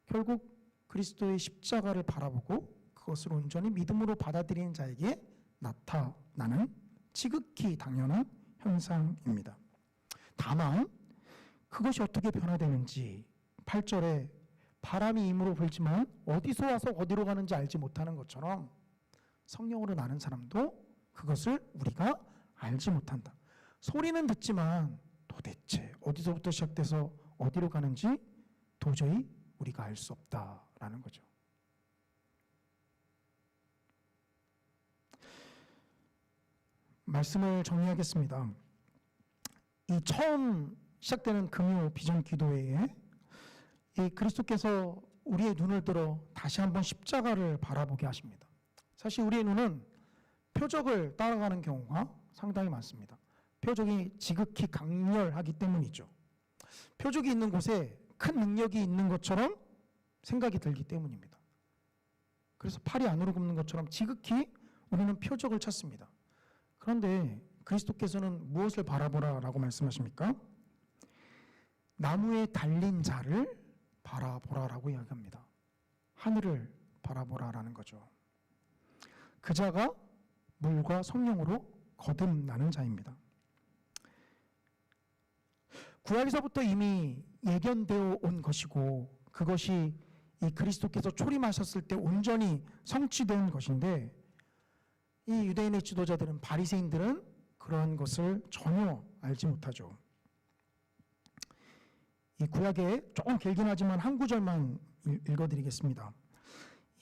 결국 그리스도의 십자가를 바라보고 그것을 온전히 믿음으로 받아들이는 자에게 나타나는 지극히 당연한 현상입니다. 다만 그것이 어떻게 변화되는지 8절에 바람이 임으로 불지만 어디서 와서 어디로 가는지 알지 못하는 것처럼 성령으로 나는 사람도 그것을 우리가 알지 못한다. 소리는 듣지만 도대체 어디서부터 시작돼서 어디로 가는지 도저히 우리가 알 수 없다라는 거죠. 말씀을 정리하겠습니다. 이 처음 시작되는 금요 비전 기도회에 이 그리스도께서 우리의 눈을 들어 다시 한번 십자가를 바라보게 하십니다. 사실 우리의 눈은 표적을 따라가는 경우가 상당히 많습니다. 표적이 지극히 강렬하기 때문이죠. 표적이 있는 곳에 큰 능력이 있는 것처럼 생각이 들기 때문입니다. 그래서 팔이 안으로 굽는 것처럼 지극히 우리는 표적을 찾습니다. 그런데 그리스도께서는 무엇을 바라보라라고 말씀하십니까? 나무에 달린 자를 바라보라라고 이야기합니다. 하늘을 바라보라라는 거죠. 그 자가 물과 성령으로 거듭나는 자입니다. 구약에서부터 이미 예견되어 온 것이고 그것이 이 그리스도께서 초림하셨을 때 온전히 성취된 것인데 이 유대인의 지도자들은 바리새인들은 그러한 것을 전혀 알지 못하죠. 이 구약에 조금 길긴 하지만 한 구절만 읽어드리겠습니다.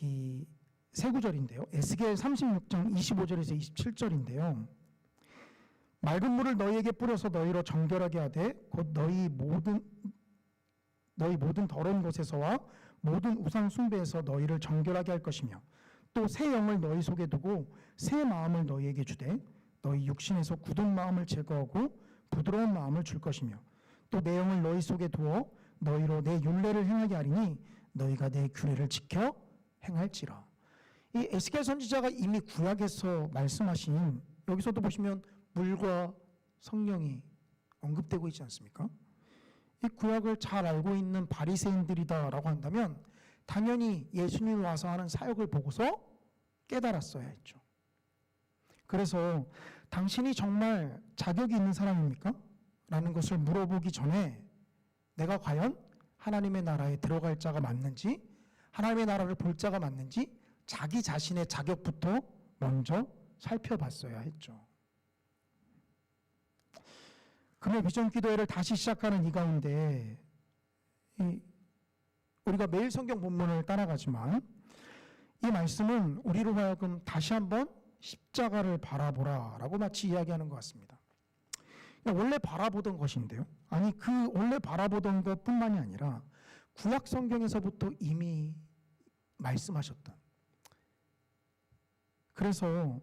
이 세 구절인데요. 에스겔 36장 25절에서 27절인데요. 맑은 물을 너희에게 뿌려서 너희로 정결하게 하되 곧 너희 모든 더러운 곳에서와 모든 우상 숭배에서 너희를 정결하게 할 것이며 또 새 영을 너희 속에 두고 새 마음을 너희에게 주되 너희 육신에서 굳은 마음을 제거하고 부드러운 마음을 줄 것이며 또 내 영을 너희 속에 두어 너희로 내 율례를 행하게 하리니 너희가 내 규례를 지켜 행할지라. 이 에스겔 선지자가 이미 구약에서 말씀하신 여기서도 보시면 물과 성령이 언급되고 있지 않습니까? 이 구약을 잘 알고 있는 바리새인들이다라고 한다면 당연히 예수님이 와서 하는 사역을 보고서 깨달았어야 했죠. 그래서 당신이 정말 자격이 있는 사람입니까? 라는 것을 물어보기 전에 내가 과연 하나님의 나라에 들어갈 자가 맞는지 하나님의 나라를 볼 자가 맞는지 자기 자신의 자격부터 먼저 살펴봤어야 했죠. 금요 비전 기도회를 다시 시작하는 이 가운데 우리가 매일 성경 본문을 따라가지만 이 말씀은 우리로 하여금 다시 한번 십자가를 바라보라라고 마치 이야기하는 것 같습니다. 원래 바라보던 것인데요. 아니 그 원래 바라보던 것뿐만이 아니라 구약 성경에서부터 이미 말씀하셨던. 그래서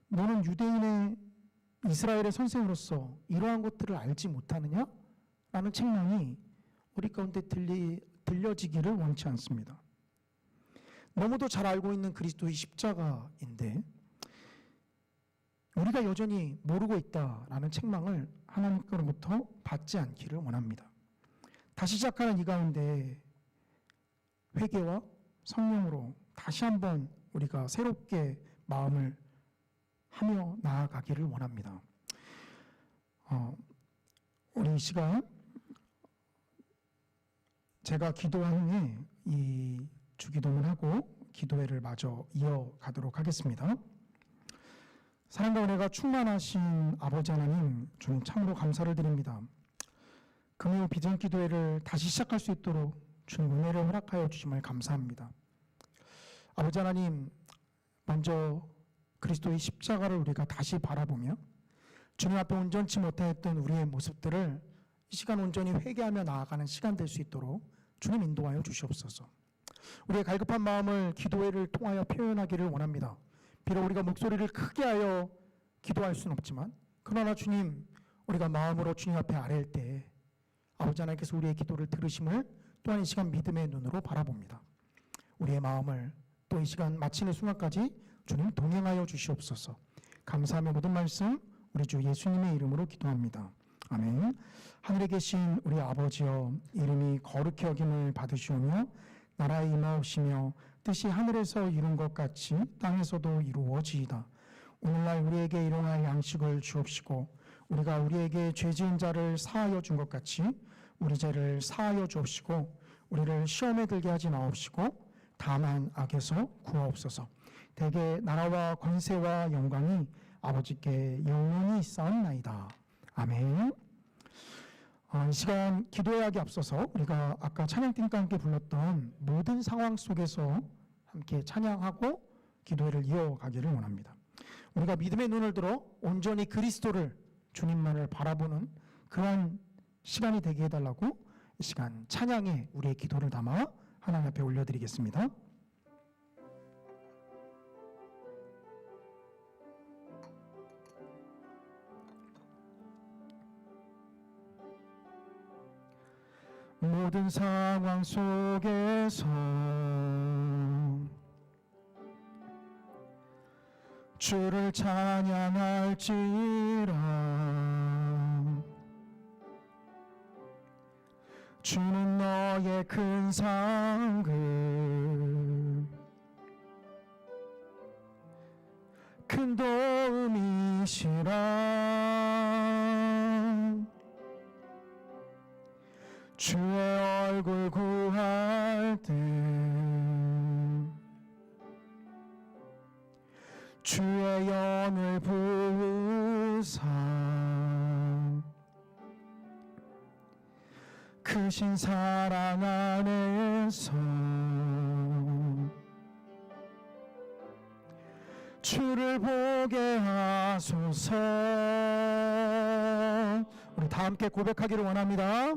너는 유대인의 이스라엘의 선생으로서 이러한 것들을 알지 못하느냐? 라는 책망이 우리 가운데 들려지기를 원치 않습니다. 너무도 잘 알고 있는 그리스도의 십자가인데 우리가 여전히 모르고 있다라는 책망을 하나님께로부터 받지 않기를 원합니다. 다시 시작하는 이 가운데 회개와 성령으로 다시 한번 우리가 새롭게 마음을 하며 나아가기를 원합니다. 우리 이 시간 제가 기도한 후에 이 주기도문 하고 기도회를 마저 이어가도록 하겠습니다. 사랑과 은혜가 충만하신 아버지 하나님, 주님 참으로 감사를 드립니다. 금요 비전 기도회를 다시 시작할 수 있도록 주님 은혜를 허락하여 주심을 감사합니다. 아버지 하나님, 먼저 그리스도의 십자가를 우리가 다시 바라보며 주님 앞에 온전치 못하였던 우리의 모습들을 이 시간 온전히 회개하며 나아가는 시간 될 수 있도록 주님 인도하여 주시옵소서. 우리의 갈급한 마음을 기도회를 통하여 표현하기를 원합니다. 비록 우리가 목소리를 크게 하여 기도할 수는 없지만 그러나 주님, 우리가 마음으로 주님 앞에 아뢰일 때 아버지 하나님께서 우리의 기도를 들으심을 또한 이 시간 믿음의 눈으로 바라봅니다. 우리의 마음을 또 이 시간 마치는 순간까지 주님 동행하여 주시옵소서. 감사하며 모든 말씀 우리 주 예수님의 이름으로 기도합니다. 아멘. 하늘에 계신 우리 아버지여, 이름이 거룩히 여김을 받으시오며 나라에 임하옵시며 뜻이 하늘에서 이룬 것 같이 땅에서도 이루어지이다. 오늘날 우리에게 일용할 양식을 주옵시고 우리가 우리에게 죄 지은 자를 사하여 준 것 같이 우리 죄를 사하여 주옵시고 우리를 시험에 들게 하지 마옵시고 다만 악에서 구하옵소서. 대개 나라와 권세와 영광이 아버지께 영원히 있사옵나이다. 아멘. 이 시간 기도하기 앞서서 우리가 아까 찬양팀과 함께 불렀던 모든 상황 속에서 함께 찬양하고 기도회를 이어가기를 원합니다. 우리가 믿음의 눈을 들어 온전히 그리스도를, 주님만을 바라보는 그러한 시간이 되게 해달라고 이 시간 찬양에 우리의 기도를 담아 하나님 앞에 올려드리겠습니다. 모든 상황 속에서 주를 찬양할지라. 주는 너의 큰 상급, 큰 도움이시라. 주의 얼굴 구할 때 주의 영을 부으사 크신 사랑 안에서 주를 보게 하소서. 우리 다 함께 고백하기를 원합니다.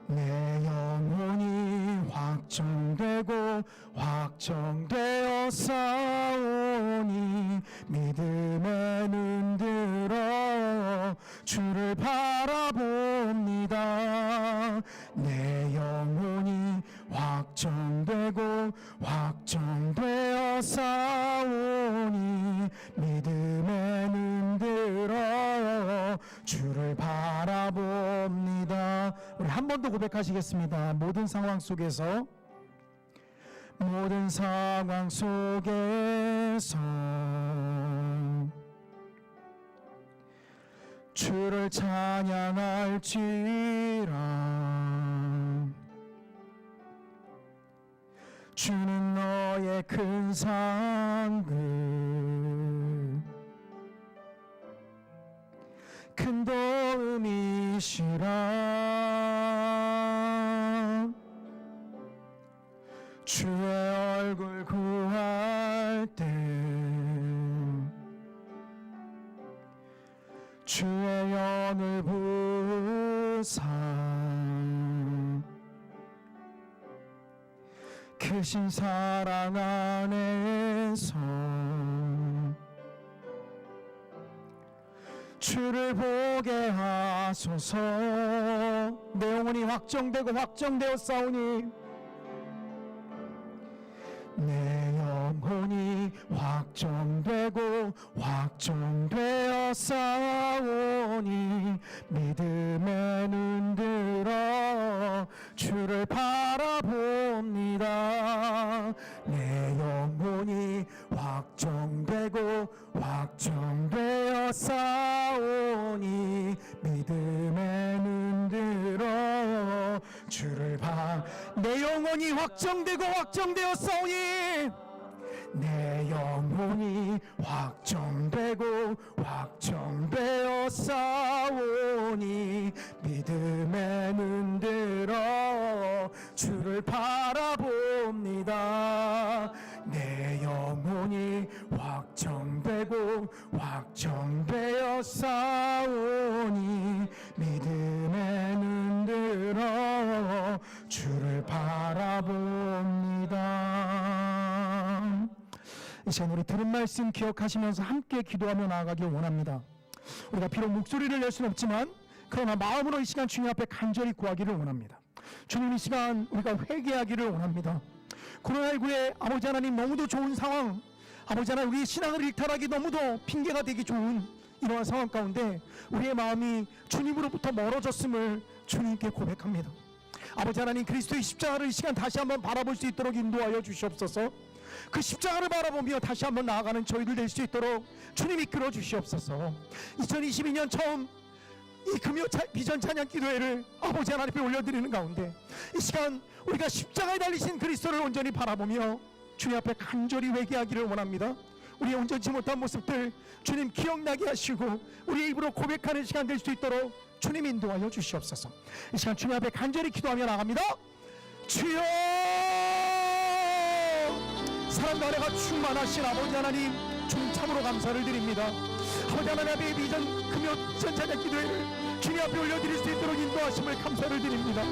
내 영혼이 확정되고 확정되어 싸우니 믿음에 눈들어 주를 바라봅니다. 내 영혼이 확정되고 확정되어 싸우니 믿음에 눈들어 주를 바라봅니다. 우리 한 번 더 고백하시겠습니다. 모든 상황 속에서, 모든 상황 속에서 주를 찬양할지라. 주는 너의 큰 상급, 큰 도움이시라. 주의 얼굴 구할 때 주의 영을 부으사 크신 사랑 안에서 주를 보게 하소서. 내 영혼이 확정되고 확정되어 싸우니, 내 영혼이 확정되고 확정되어 싸우니 믿음에 눈들어 주를 바라봅니다. 내 영혼이 확정되고 확정되어 싸우니 믿음에 눈들어 주를 내 영혼이 확정되고 확정되어 싸우니, 내 영혼이 확정되고 확정되어 싸우니 믿음에 눈들어 주를 바라봅니다. 내 영혼이 확정되고 확정되어 싸우니 믿음에 눈들어 주를 바라봅니다. 이 시간 우리 들은 말씀 기억하시면서 함께 기도하며 나아가길 원합니다. 우리가 비록 목소리를 낼 수는 없지만 그러나 마음으로 이 시간 주님 앞에 간절히 구하기를 원합니다. 주님, 이 시간 우리가 회개하기를 원합니다. 코로나19의 아버지 하나님, 너무도 좋은 상황, 아버지 하나님, 우리 신앙을 일탈하기 너무도 핑계가 되기 좋은 이러한 상황 가운데 우리의 마음이 주님으로부터 멀어졌음을 주님께 고백합니다. 아버지 하나님, 그리스도의 십자가를 이 시간 다시 한번 바라볼 수 있도록 인도하여 주시옵소서. 그 십자가를 바라보며 다시 한번 나아가는 저희들 될 수 있도록 주님 이끌어 주시옵소서. 2022년 처음 이 금요 비전 찬양 기도회를 아버지 하나님 앞에 올려드리는 가운데 이 시간 우리가 십자가에 달리신 그리스도를 온전히 바라보며 주님 앞에 간절히 회개하기를 원합니다. 우리의 온전치 못한 모습들 주님 기억나게 하시고 우리의 입으로 고백하는 시간 될 수 있도록 주님 인도하여 주시옵소서. 이 시간 주님 앞에 간절히 기도하며 나갑니다. 주여, 사랑과 은혜가 충만하신 아버지 하나님, 주님 참으로 감사를 드립니다. 아버지 하나님 앞에 비전 금요 찬양 기도회를 주님 앞에 올려드릴 수 있도록 인도하심을 감사를 드립니다.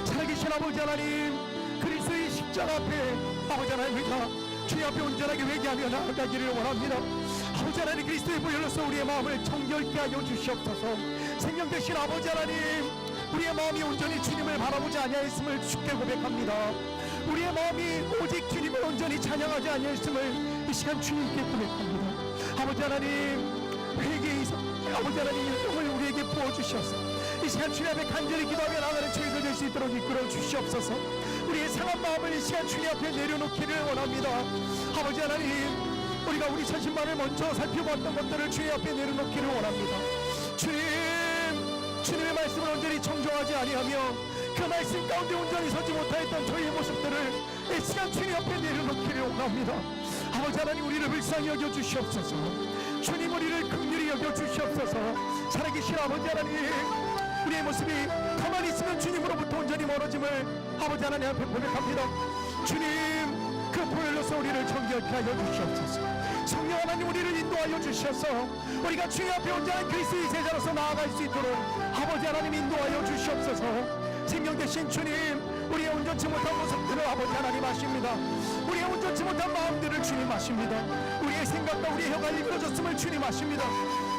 살아계신 아버지 하나님, 그리스도의 십자가 앞에 아버지 하나님, 우리가 주님 앞에 온전하게 회개하며 나아가기를 원합니다. 아버지 하나님, 그리스도의 보혈로서 우리의 마음을 정결케 하여 주시옵소서. 생명 되신 아버지 하나님, 우리의 마음이 온전히 주님을 바라보지 아니하였음을 주께 고백합니다. 우리의 마음이 오직 주님을 온전히 찬양하지 아니하였음을 이 시간 주님께 고백합니다. 아버지 하나님, 회개에서 아버지 하나님 영을 우리에게 부어주셔서 이 시간 주님 앞에 간절히 기도하며 나아가는 저희들 될 수 있도록 이끌어 주시옵소서. 우리의 상한 마음을 이 시간 주님 앞에 내려놓기를 원합니다. 아버지 하나님, 우리가 우리 자신만을 먼저 살펴봤던 것들을 주님 앞에 내려놓기를 원합니다. 주님의 말씀을 온전히 청정하지 아니하며 그 말씀 가운데 온전히 서지 못하였던 저희의 모습들을 이 시간 주님 앞에 내려놓기를 원합니다. 아버지 하나님, 우리를 불쌍히 여겨 주시옵소서. 주님, 우리를 긍휼히 여겨 주시옵소서. 살아계신 아버지 하나님, 우리의 모습이 가만히 있으면 주님으로부터 온전히 멀어짐을 아버지 하나님 앞에 고백합니다. 주님, 그 보혈로서 우리를 정결케 하여 주시옵소서. 성령 하나님, 우리를 인도하여 주셔서 우리가 주님 앞에 온전한 그리스도의 제자로서 나아갈 수 있도록 아버지 하나님 인도하여 주시옵소서. 생명 되신 주님, 우리의 온전치 못한 모습들을 아버지 하나님 아십니다. 우리의 온전치 못한 마음들을 주님 아십니다. 우리의 생각과 우리의 혀가 일그러졌음을 주님 아십니다.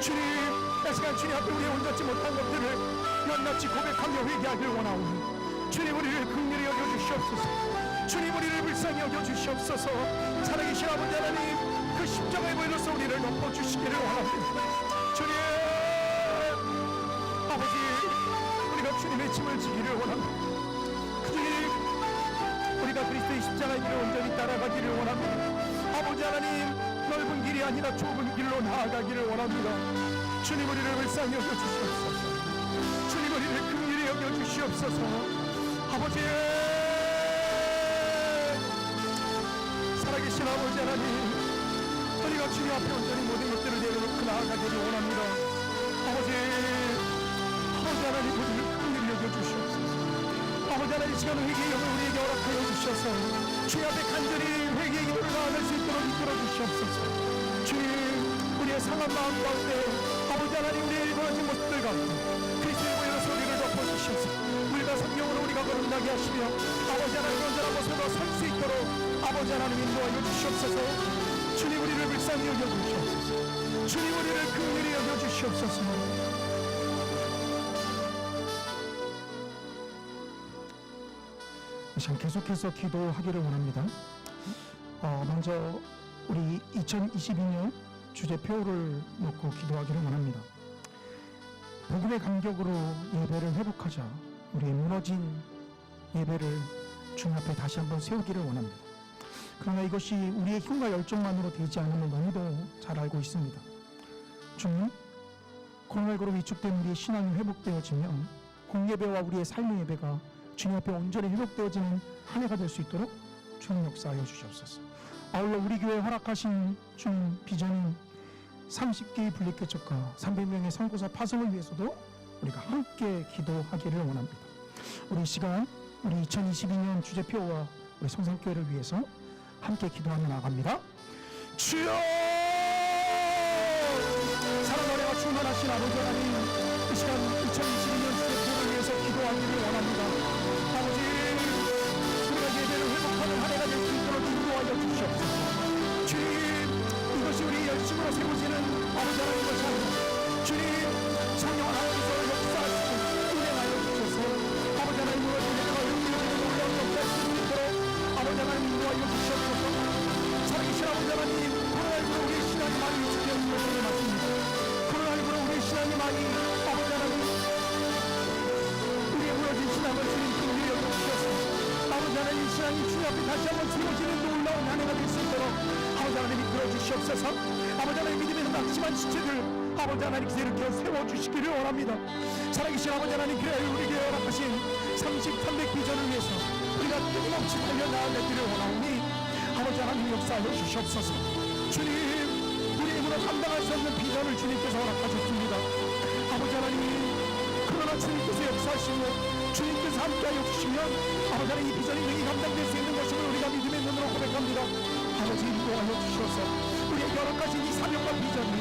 주님, 이 시간 주님 앞에 우리의 온전치 못한 것들을 낱낱이 고백하며 회개하길 원하오니 주님, 우리를 긍휼히 여겨 주시옵소서. 주님, 우리를 불쌍히 여겨 주시옵소서. 살아계신 아버지 하나님, 그 십자가의 보혈로서 우리를 덮어주시기를 원합니다. 주님, 아버지, 우리가 주님의 짐을 지기를 원합니다. 주님, 우리가 그리스도의 십자가의 길을 온전히 따라가기를 원합니다. 아버지 하나님, 넓은 길이 아니라 좁은 길로 나아가기를 원합니다. 주님, 우리를 불쌍히 여겨 주시옵소서. 주님, 우리를 긍휼히 여겨 주시옵소서. 아버지, 살아계신 아버지 하나님, 우리가 주님 앞에 온전히 모든 것들을 내려놓고 나아가기를 원합니다. 아버지 하나님, 우리를 긍휼히 여겨주시옵소서. 아버지 하나님, 이 시간 회개의 영을 우리에게 허락하여 주셔서 주님 앞에 간절히 회개의 기도를 나아갈 수 있도록 이끌어 주시옵소서. 주님, 우리의 상한 마음 가운데 아버지 하나님, 우리의 일그러진 모습들 가운데 그리스도의 보혈로서 우리를 덮어주셔서 물과 성령으로 우리가 거듭나게 하시며 아버지 하나님, 온전한 모습으로 설 수 있도록 아버지 하나님 인도하여 주시옵소서. 주님, 우리를 불쌍히 여겨 주시옵소서. 주님, 우리를 긍휼히 여겨 주시옵소서. 참 계속해서 기도하기를 원합니다. 먼저 우리 2022년 주제표를 놓고 기도하기를 원합니다. 복음의 감격으로 예배를 회복하자. 우리의 무너진 예배를 주님 앞에 다시 한번 세우기를 원합니다. 그러나 이것이 우리의 힘과 열정만으로 되지 않음을 너무도 잘 알고 있습니다. 주님, 코로나19로 위축된 우리의 신앙이 회복되어지면 공예배와 우리의 삶의 예배가 주님 앞에 온전히 회복되어지는 한 해가 될 수 있도록 주님 역사하여 주시옵소서. 아울러 우리 교회에 허락하신 주님 비전인 30개의 분립개척과 300명의 선교사 파송을 위해서도 우리가 함께 기도하기를 원합니다. 우리 시간, 우리 2022년 주제표와 우리 성산교회를 위해서 함께 기도하며 나갑니다. 주여, 사랑과 은혜가 충만하신 아버지 하나님, 이 시간 2022년 주제표를 위해서 기도하기를 원합니다. 아버지, 우리가 예배를 회복하는 한 해가 될 수 있도록 인도하여 주시옵소서. 주님, 이것이 우리 열심으로 세워지는 아버지 하나님 것이 아니라 주님, 성령 하나님께서 역사하시고 운행하여 주셔서 아버지 하나님, 우리가 용기를 놀라운 역사할 수 있도록 아버지 하나님 인도하여 주시옵소서. 살아계신 아버지 하나님, 하나님 주님 앞에 다시 한번 세워지는 놀라운 한 해가 될 수 있도록 아버지 하나님 이끌어 주시옵소서. 아버지 하나님 믿음에서 낙심한 지체들 아버지 하나님께서 이렇게 세워주시기를 원합니다. 살아계신 아버지 하나님, 그래야 우리에게 허락하신 30, 300 비전을 위해서 우리가 끊임없이 달려나가기를 원하오니 아버지 하나님 역사하여 주시옵소서. 주님, 우리의 힘으로 감당할 수 없는 비전을 주님께서 허락하셨습니다. 아버지 하나님, 그러나 주님께서 역사하시고 주님께서 함께하여 주시면 아버지 하나님 이 비전이 능히 감당될 수 있는 것임을 우리가 믿음의 눈으로 고백합니다. 아버지 인도하여 주셔서 우리에게 허락하신 이 사명과 비전이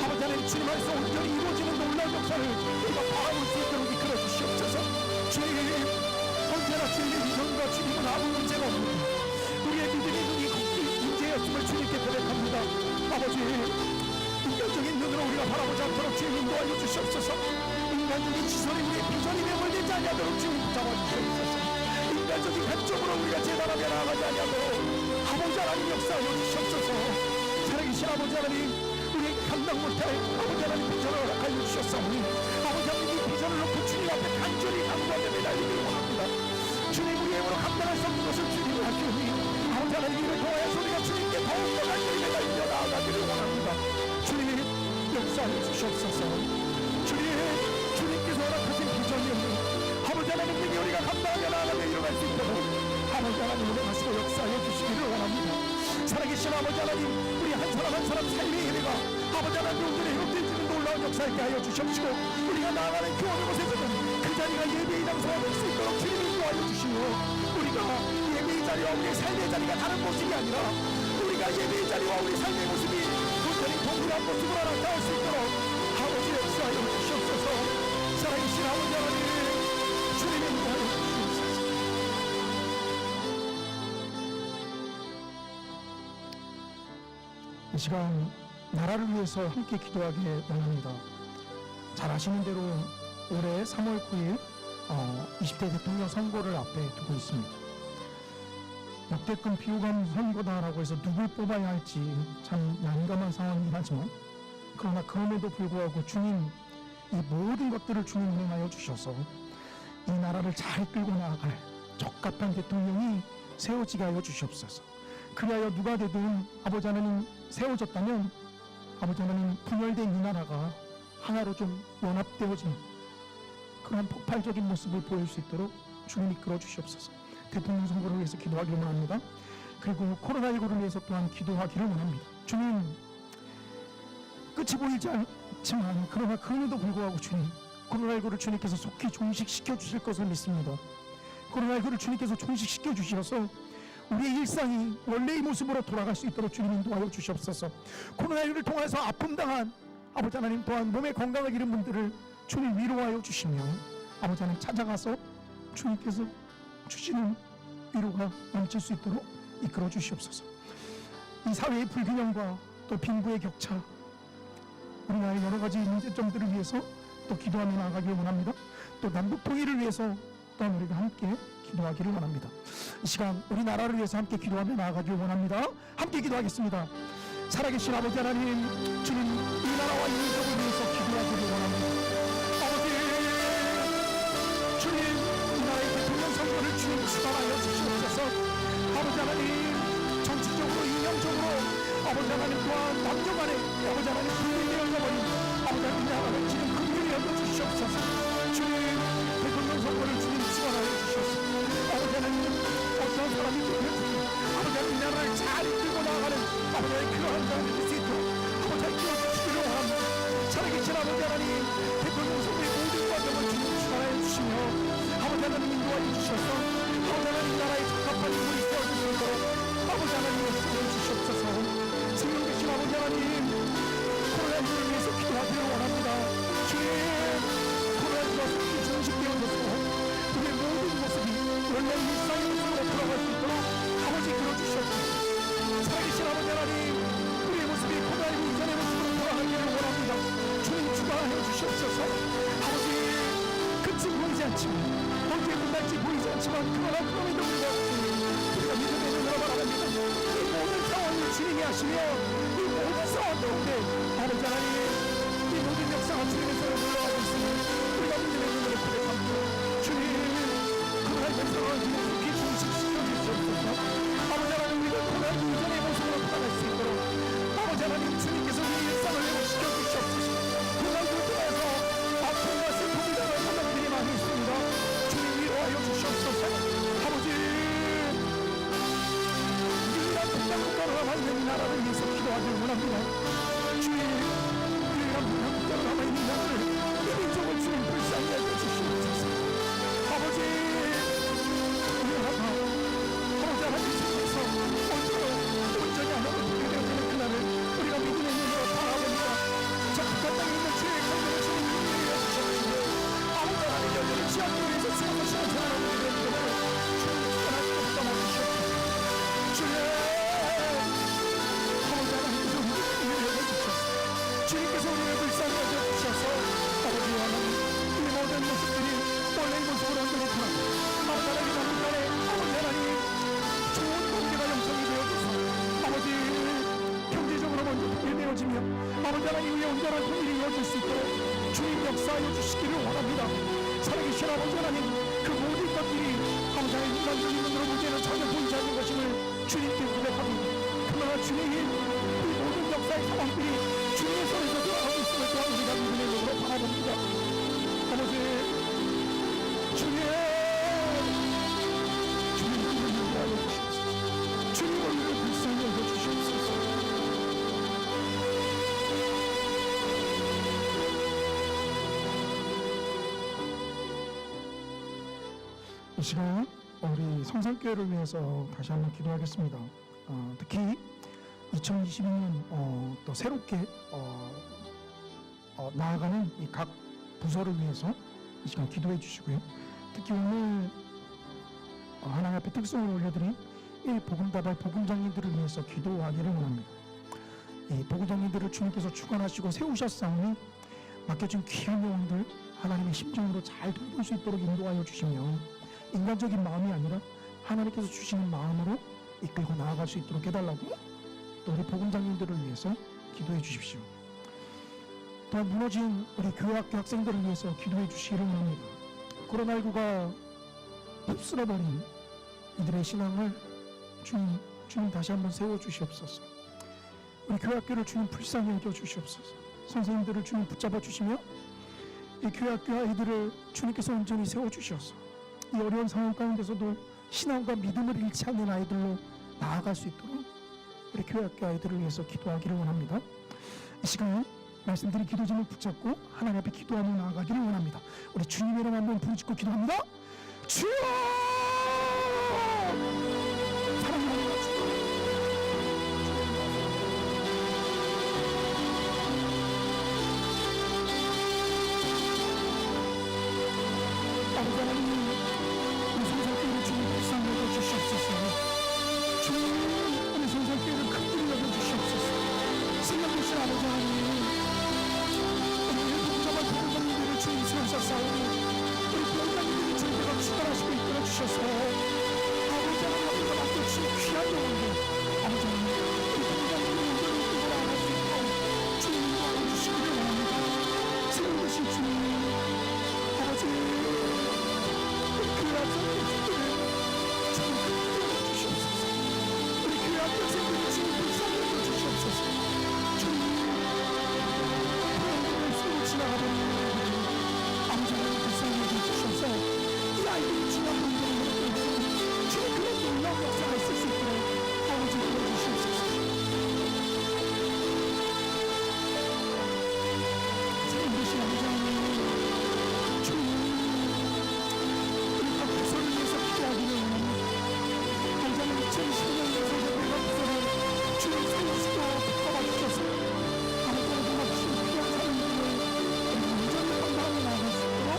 아버지 하나님 주님 안에서 온전히 이루어지는 놀라운 역사를 우리가 바라볼 수 있도록 이끌어 주시옵소서. 주님, 언제나 주님의 비전과 주님은 아무 문제가 없습니다. 우리의 믿음의 눈이 문제였음을 주님께 고백합니다. 아버지, 인간적인 눈으로 우리가 바라보지 않도록 주님 인도하여 주시옵소서. 인간적인 시선이 우리의 비전이 매몰되지 아니하도록 주님 붙잡아 주시옵소서. 인간적인 관점으로 우리가 재단하며 나아가지 아니하도록 아버지 하나님 역사하여 주시옵소서. 살아계신 아버지 하나님, 우리에게 감당 못할 아버지 하나님 비전을 허락하여 주셨사오니 아버지 하나님 이 비전을 놓고 주님 앞에 간절히 간구하며 달리기를 원합니다. 주님, 우리의 힘으로 감당할 수 없는 것을 주님을 하시오니 아버지 하나님 이를 통하여서 우리가 주님께 더욱더 간절히 달리며 나아가기를 원합니다. 주님, 역사하여 주시옵소서. 주님, 주님께서 허락하신 비전이었니 아버지 하나님 능히 우리가 감당하며 나아가며 이뤄갈 수 있도록 아버지 하나님 은혜하시고 역사하여 주시기를 원합니다. 살아계신 아버지 하나님, 우리 한 사람 한 사람 삶의 예배가 아버지 하나님 온전히 회복되어지는 놀라운 역사 있게 하여 주시옵시고 우리가 나아가는 그 어느 곳에서든 그 자리가 예배의 장소가 될 수 있도록 주님이 인도하여 주시고 우리가 예배의 자리와 우리의 삶의 자리가 다른 모습이 아니라 우리가 예배의 자리와 우리 삶의 모습이 온전히 동일한 모습으로 나타날 수 있도록 아버지 역사하여 주시옵소서. 살아계신 아버지 하나님, 주님의 인도하여 주시옵소서. 이 시간 나라를 위해서 함께 기도하기에 원합니다. 잘 아시는 대로 올해 3월 9일 20대 대통령 선거를 앞에 두고 있습니다. 역대급 비호감 선거다라고 해서 누굴 뽑아야 할지 참 난감한 상황이긴 하지만 그러나 그럼에도 불구하고 주님, 이 모든 것들을 주님 운행하여 주셔서 이 나라를 잘 끌고 나아갈 적합한 대통령이 세워지게 하여 주시옵소서. 그리하여 누가 되든 아버지 하나님 세워졌다면 아버지 하나님 분열된 이 나라가 하나로 좀 연합되어지는 그런 폭발적인 모습을 보일 수 있도록 주님 이끌어 주시옵소서. 대통령 선거를 위해서 기도하기를 원합니다. 그리고 코로나19를 위해서 또한 기도하기를 원합니다. 주님, 끝이 보이지 않지만 그러나 그럼에도 불구하고 주님, 코로나19를 주님께서 속히 종식시켜 주실 것을 믿습니다. 코로나19를 주님께서 종식시켜 주셔서 우리의 일상이 원래의 모습으로 돌아갈 수 있도록 주님 인도하여 주시옵소서. 코로나19를 통해서 아픔당한 아버지 하나님 또한 몸에 건강을 잃은 분들을 주님 위로하여 주시며 아버지 하나님 찾아가서 주님께서 주시는 위로가 넘칠 수 있도록 이끌어 주시옵소서. 이 사회의 불균형과 또 빈부의 격차, 우리나라의 여러 가지 문제점들을 위해서 또 기도하며 나아가기를 원합니다. 또 남북 통일을 위해서 또한 우리가 함께 기도하기를 원합니다. 이 시간 우리나라를 위해서 함께 기도하며 나아가기를 원합니다. 함께 기도하겠습니다. 살아계신 아버지 하나님, 주님, 이 나라와 이 민족을 위해서 기도하기를 원합니다. 아버지, 주님, 이 나라의 대통령 선거를 주님 주관하여 주시옵소서. 아버지 하나님, 정치적으로 이념적으로 아버지 하나님 또한 남녀 간에 아버지 하나님 분열이 열려버린 아버지 하나님 나라를 지금 긍휼히 여겨주시옵소서. 주님, 대통령 선거를 주님 주관하여 주시옵소서. 아버지 하나님, 어떤 사람이 되든지 아버지 하나님 나라를 잘 이끌고 나아가는 아버지 하나님 그러한 사람이 될 수 있도록 아버지 하나님 키워주시기를 원합니다. 살아계신 아버지 하나님, 대통령 선거의 모든 과정을 주님 주관하여 주시며 아버지 하나님 인도하여 주셔서 아버지 하나님 나라의 적합한 인물이 세워질 수 있도록 아버지 하나님 역사해 주시옵소서. 지금 계신 아버지 하나님, 코로나19를 위해서 기도하기를 원합니다. 주님, 코로나19가 속히 종식되어져서 우리의 모든 모습이 원래 일상의 모습으로 돌아갈 수 있도록 아버지 이끌어주시옵소서. 살아계신 아버지 하나님, 우리의 모습이 코로나19 이전의 모습으로 돌아가기를 원합니다. 주님 주관하여 주시옵소서. 아버지, 끝이 보이지 않지만 언제 끝날지 보이지 않지만 그러나 그럼에도 불구하고 우리가 믿음의 눈으로 바라봅니다. 이 모든 상황을 주님이 하시며 이 모든 상황 가운데 아버지 하나님, 이 모든 역사가 주님의 손에 올라가고 있으니 우리가 믿음의 눈으로 고백합니다. 주님, 그러한 상황을 주님 속히 종식시켜 주시옵소서. 나라를 위해서 기도하기를 원합니다. 주의 한국자로 남아있는 나라를 이 민족을 주님 불쌍히 여겨주시옵소서. 아버지 우리 아버지 하나님 세상에서 온전히 하나님 보게 되어지는 그날을 우리가 믿음의 눈으로 바라봅니다. 저 북한 땅에 있는 주의 강력에서 우리를 여주시옵시고 아버지 하나님 열려를 취하기 위해서 수고하시는 하나님의 이름으로 주님 하나님께 떠나주시옵소서. 주의 아버지 하나님께서 우리를 여겨주셔서 주님께서 우리를 불쌍히 여겨주셔서 아버지 하나님 이 모든 모습들이 원래 이 모습으로 온전히 돌아가 아버지 하나님 한국간에 아버지 하나님 좋은 관계가 형성이 되어져서 아버지 경제적으로 먼저 통일되어지며 아버지 하나님 위에 온전한 통일이 이어질 수 있도록 주님 역사하여 주시기를 원합니다. 살아계신 아버지 하나님 그 모든 것들이 아버지 하나님 인간적인 눈으로 보기에는 전혀 보이지 않는 것임을 주님께 고백합니다. 그러나 주님이 이 모든 역사의 상황들이 주님의 손에서 돌아가고 있음을 또한 우리가 믿음의 눈으로 바라봅니다. 아버지 주님 우리를 위하여 주시옵소서. 주님 우리를 불쌍히 여겨주시옵소서. 이 시간 우리 성산교회를 위해서 다시 한번 기도하겠습니다. 특히 2022년 또 새롭게 나아가는 이 각 부서를 위해서 이 시간 기도해 주시고요. 특히 오늘 하나님 앞에 특성을 올려드린 이 복음다발 복음장님들을 위해서 기도하기를 원합니다. 이 복음장님들을 주님께서 주관하시고 세우셨사오니 맡겨진 귀한 영혼들 하나님의 심정으로 잘 돌볼 수 있도록 인도하여 주시며 인간적인 마음이 아니라 하나님께서 주시는 마음으로 이끌고 나아갈 수 있도록 해달라고 또 우리 복음장님들을 위해서 기도해 주십시오. 또 무너진 우리 교회학교 학생들을 위해서 기도해 주시기를 원합니다. 코로나19가 휩쓸어버린 이들의 신앙을 주님 다시 한번 세워주시옵소서. 우리 교회학교를 주님 불쌍히 여겨주시옵소서. 선생님들을 주님 붙잡아 주시며 이 교회학교 아이들을 주님께서 온전히 세워주셔서 이 어려운 상황 가운데서도 신앙과 믿음을 잃지 않는 아이들로 나아갈 수 있도록 우리 교회학교 아이들을 위해서 기도하기를 원합니다. 이 시간 말씀드린 기도 제목 붙잡고 하나님 앞에 기도하며 나아가기를 원합니다. 우리 주님의 이름 한번 부르짖고 기도합니다. 주여! 사랑합니다. 주여! 아버지 하나님, 우리 성산교회를 주님 불쌍히 여겨주시옵소서. 주님, 우리 성산교회를 극률히 여겨주시옵소서. 생명되신 아버지 하나님, 우리 복잡한 복음장님들을 주님 세우셨사오니 우리 복음장님들이 주님께서 주관하시고 이끌어 주셔서 아버지 하나님 앞에서 맡겨주신 귀한 영혼들 아버지 하나님 우리 복음장님들이 온전히 이끌고 나아갈 수 있도록 주님 인도하여 주시기를 원합니다. 생명되신 주님 아버지 우리 교회 학생들을 주님 극률히 여겨주시옵소서. 우리 교회 학생들을 주님 불쌍히 여겨주시옵소서. 주님 지나가던 아버지 하나님 불쌍히 여겨주셔서 이 아이들이 중요한 문제를 해결하고 주님 그런 놀라운 역사가 있을 수 있도록 아버지 도와주시옵소서. 생명되신 아버지 하나님 주님 우리 각 부서를 위해서 기도하기를 원합니다. 아버지 하나님 2012년에 성산교회가 부서를 주님 세우시고 붙잡아주셔서 아버지 하나님 맡기신 귀한 사람들을 온전히 감당하며 나아갈 수 있도록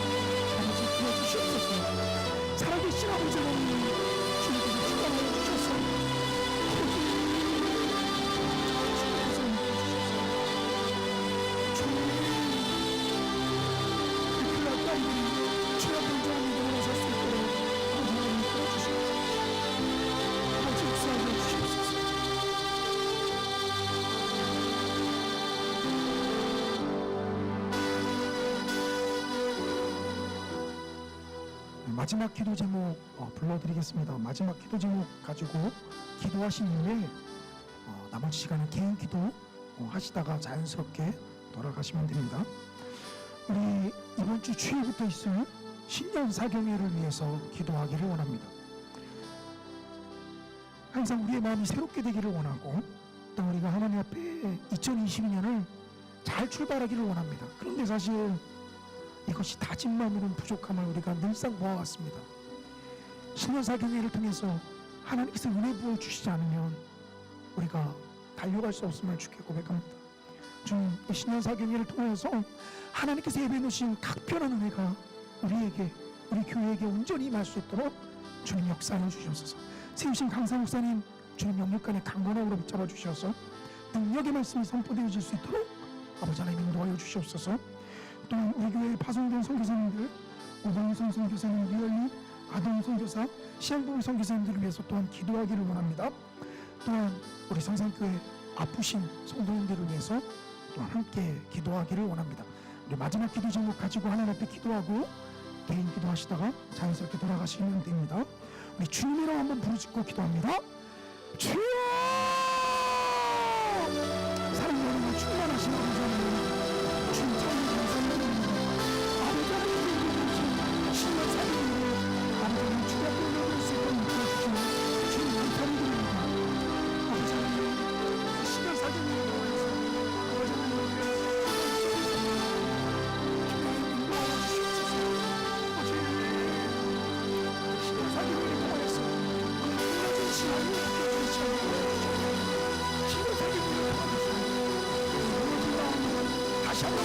아버지 도와주시옵소서. 살아계신 아버지 하나님 주님께서 주관하여 주셔서 아버지 주님께서 인도해주셔서 주님 그 교회 아이들이 주여 본전한 믿음으로 설 수 있도록 아버지 하나님 도와주시옵소서. 아버지 역사하여 주시옵소서. 마지막 기도 제목 불러드리겠습니다. 마지막 기도 제목 가지고 기도하신 이후에 나머지 시간은 개인 기도 하시다가 자연스럽게 돌아가시면 됩니다. 우리 이번 주 주일부터 있을 신년 사경회를 위해서 기도하기를 원합니다. 항상 우리의 마음이 새롭게 되기를 원하고 또 우리가 하나님 앞에 2022년을 잘 출발하기를 원합니다. 그런데 사실 이것이 다짐만으로는 부족함을 우리가 늘상 보아왔습니다. 신년사경회를 통해서 하나님께서 은혜 부어주시지 않으면 우리가 달려갈 수 없음을 주께 고백합니다. 주님, 이 신년사경회를 통해서 하나님께서 예배해 놓으신 각별한 은혜가 우리에게, 우리 교회에게 온전히 임할 수 있도록 주님 역사하여 주시옵소서. 세우신 강사 목사님, 주님 영육간에 강건함으로 붙잡아 주셔서 능력의 말씀이 선포되어질 수 있도록 아버지 하나님 인도하여 주시옵소서. 또한 우리 교회에 파송된 선교사님들, 오동성 선교사님, 유열리, 아동 선교사, 시향부부 선교사님들을 위해서 또한 기도하기를 원합니다. 또한 우리 성산교회 아프신 성도님들을 위해서 또한 함께 기도하기를 원합니다. 우리 마지막 기도 제목 가지고 하나님 앞에 기도하고 개인 기도하시다가 자연스럽게 돌아가시면 됩니다. 우리 주님의 이름 한번 부르짖고 기도합니다. 주여! 사랑하는 충만하신 아버지 하나님, 주님 참으로 감사드립니다. 아버지 하나님, 신만 사랑으로 아버지 하나님 주의 앞에 올려올 수 있도록 도와주시며 주님 감사드립니다. 아버지 하나님, 신만 사랑으로 인도하여서 아버지 하나님 다시 한번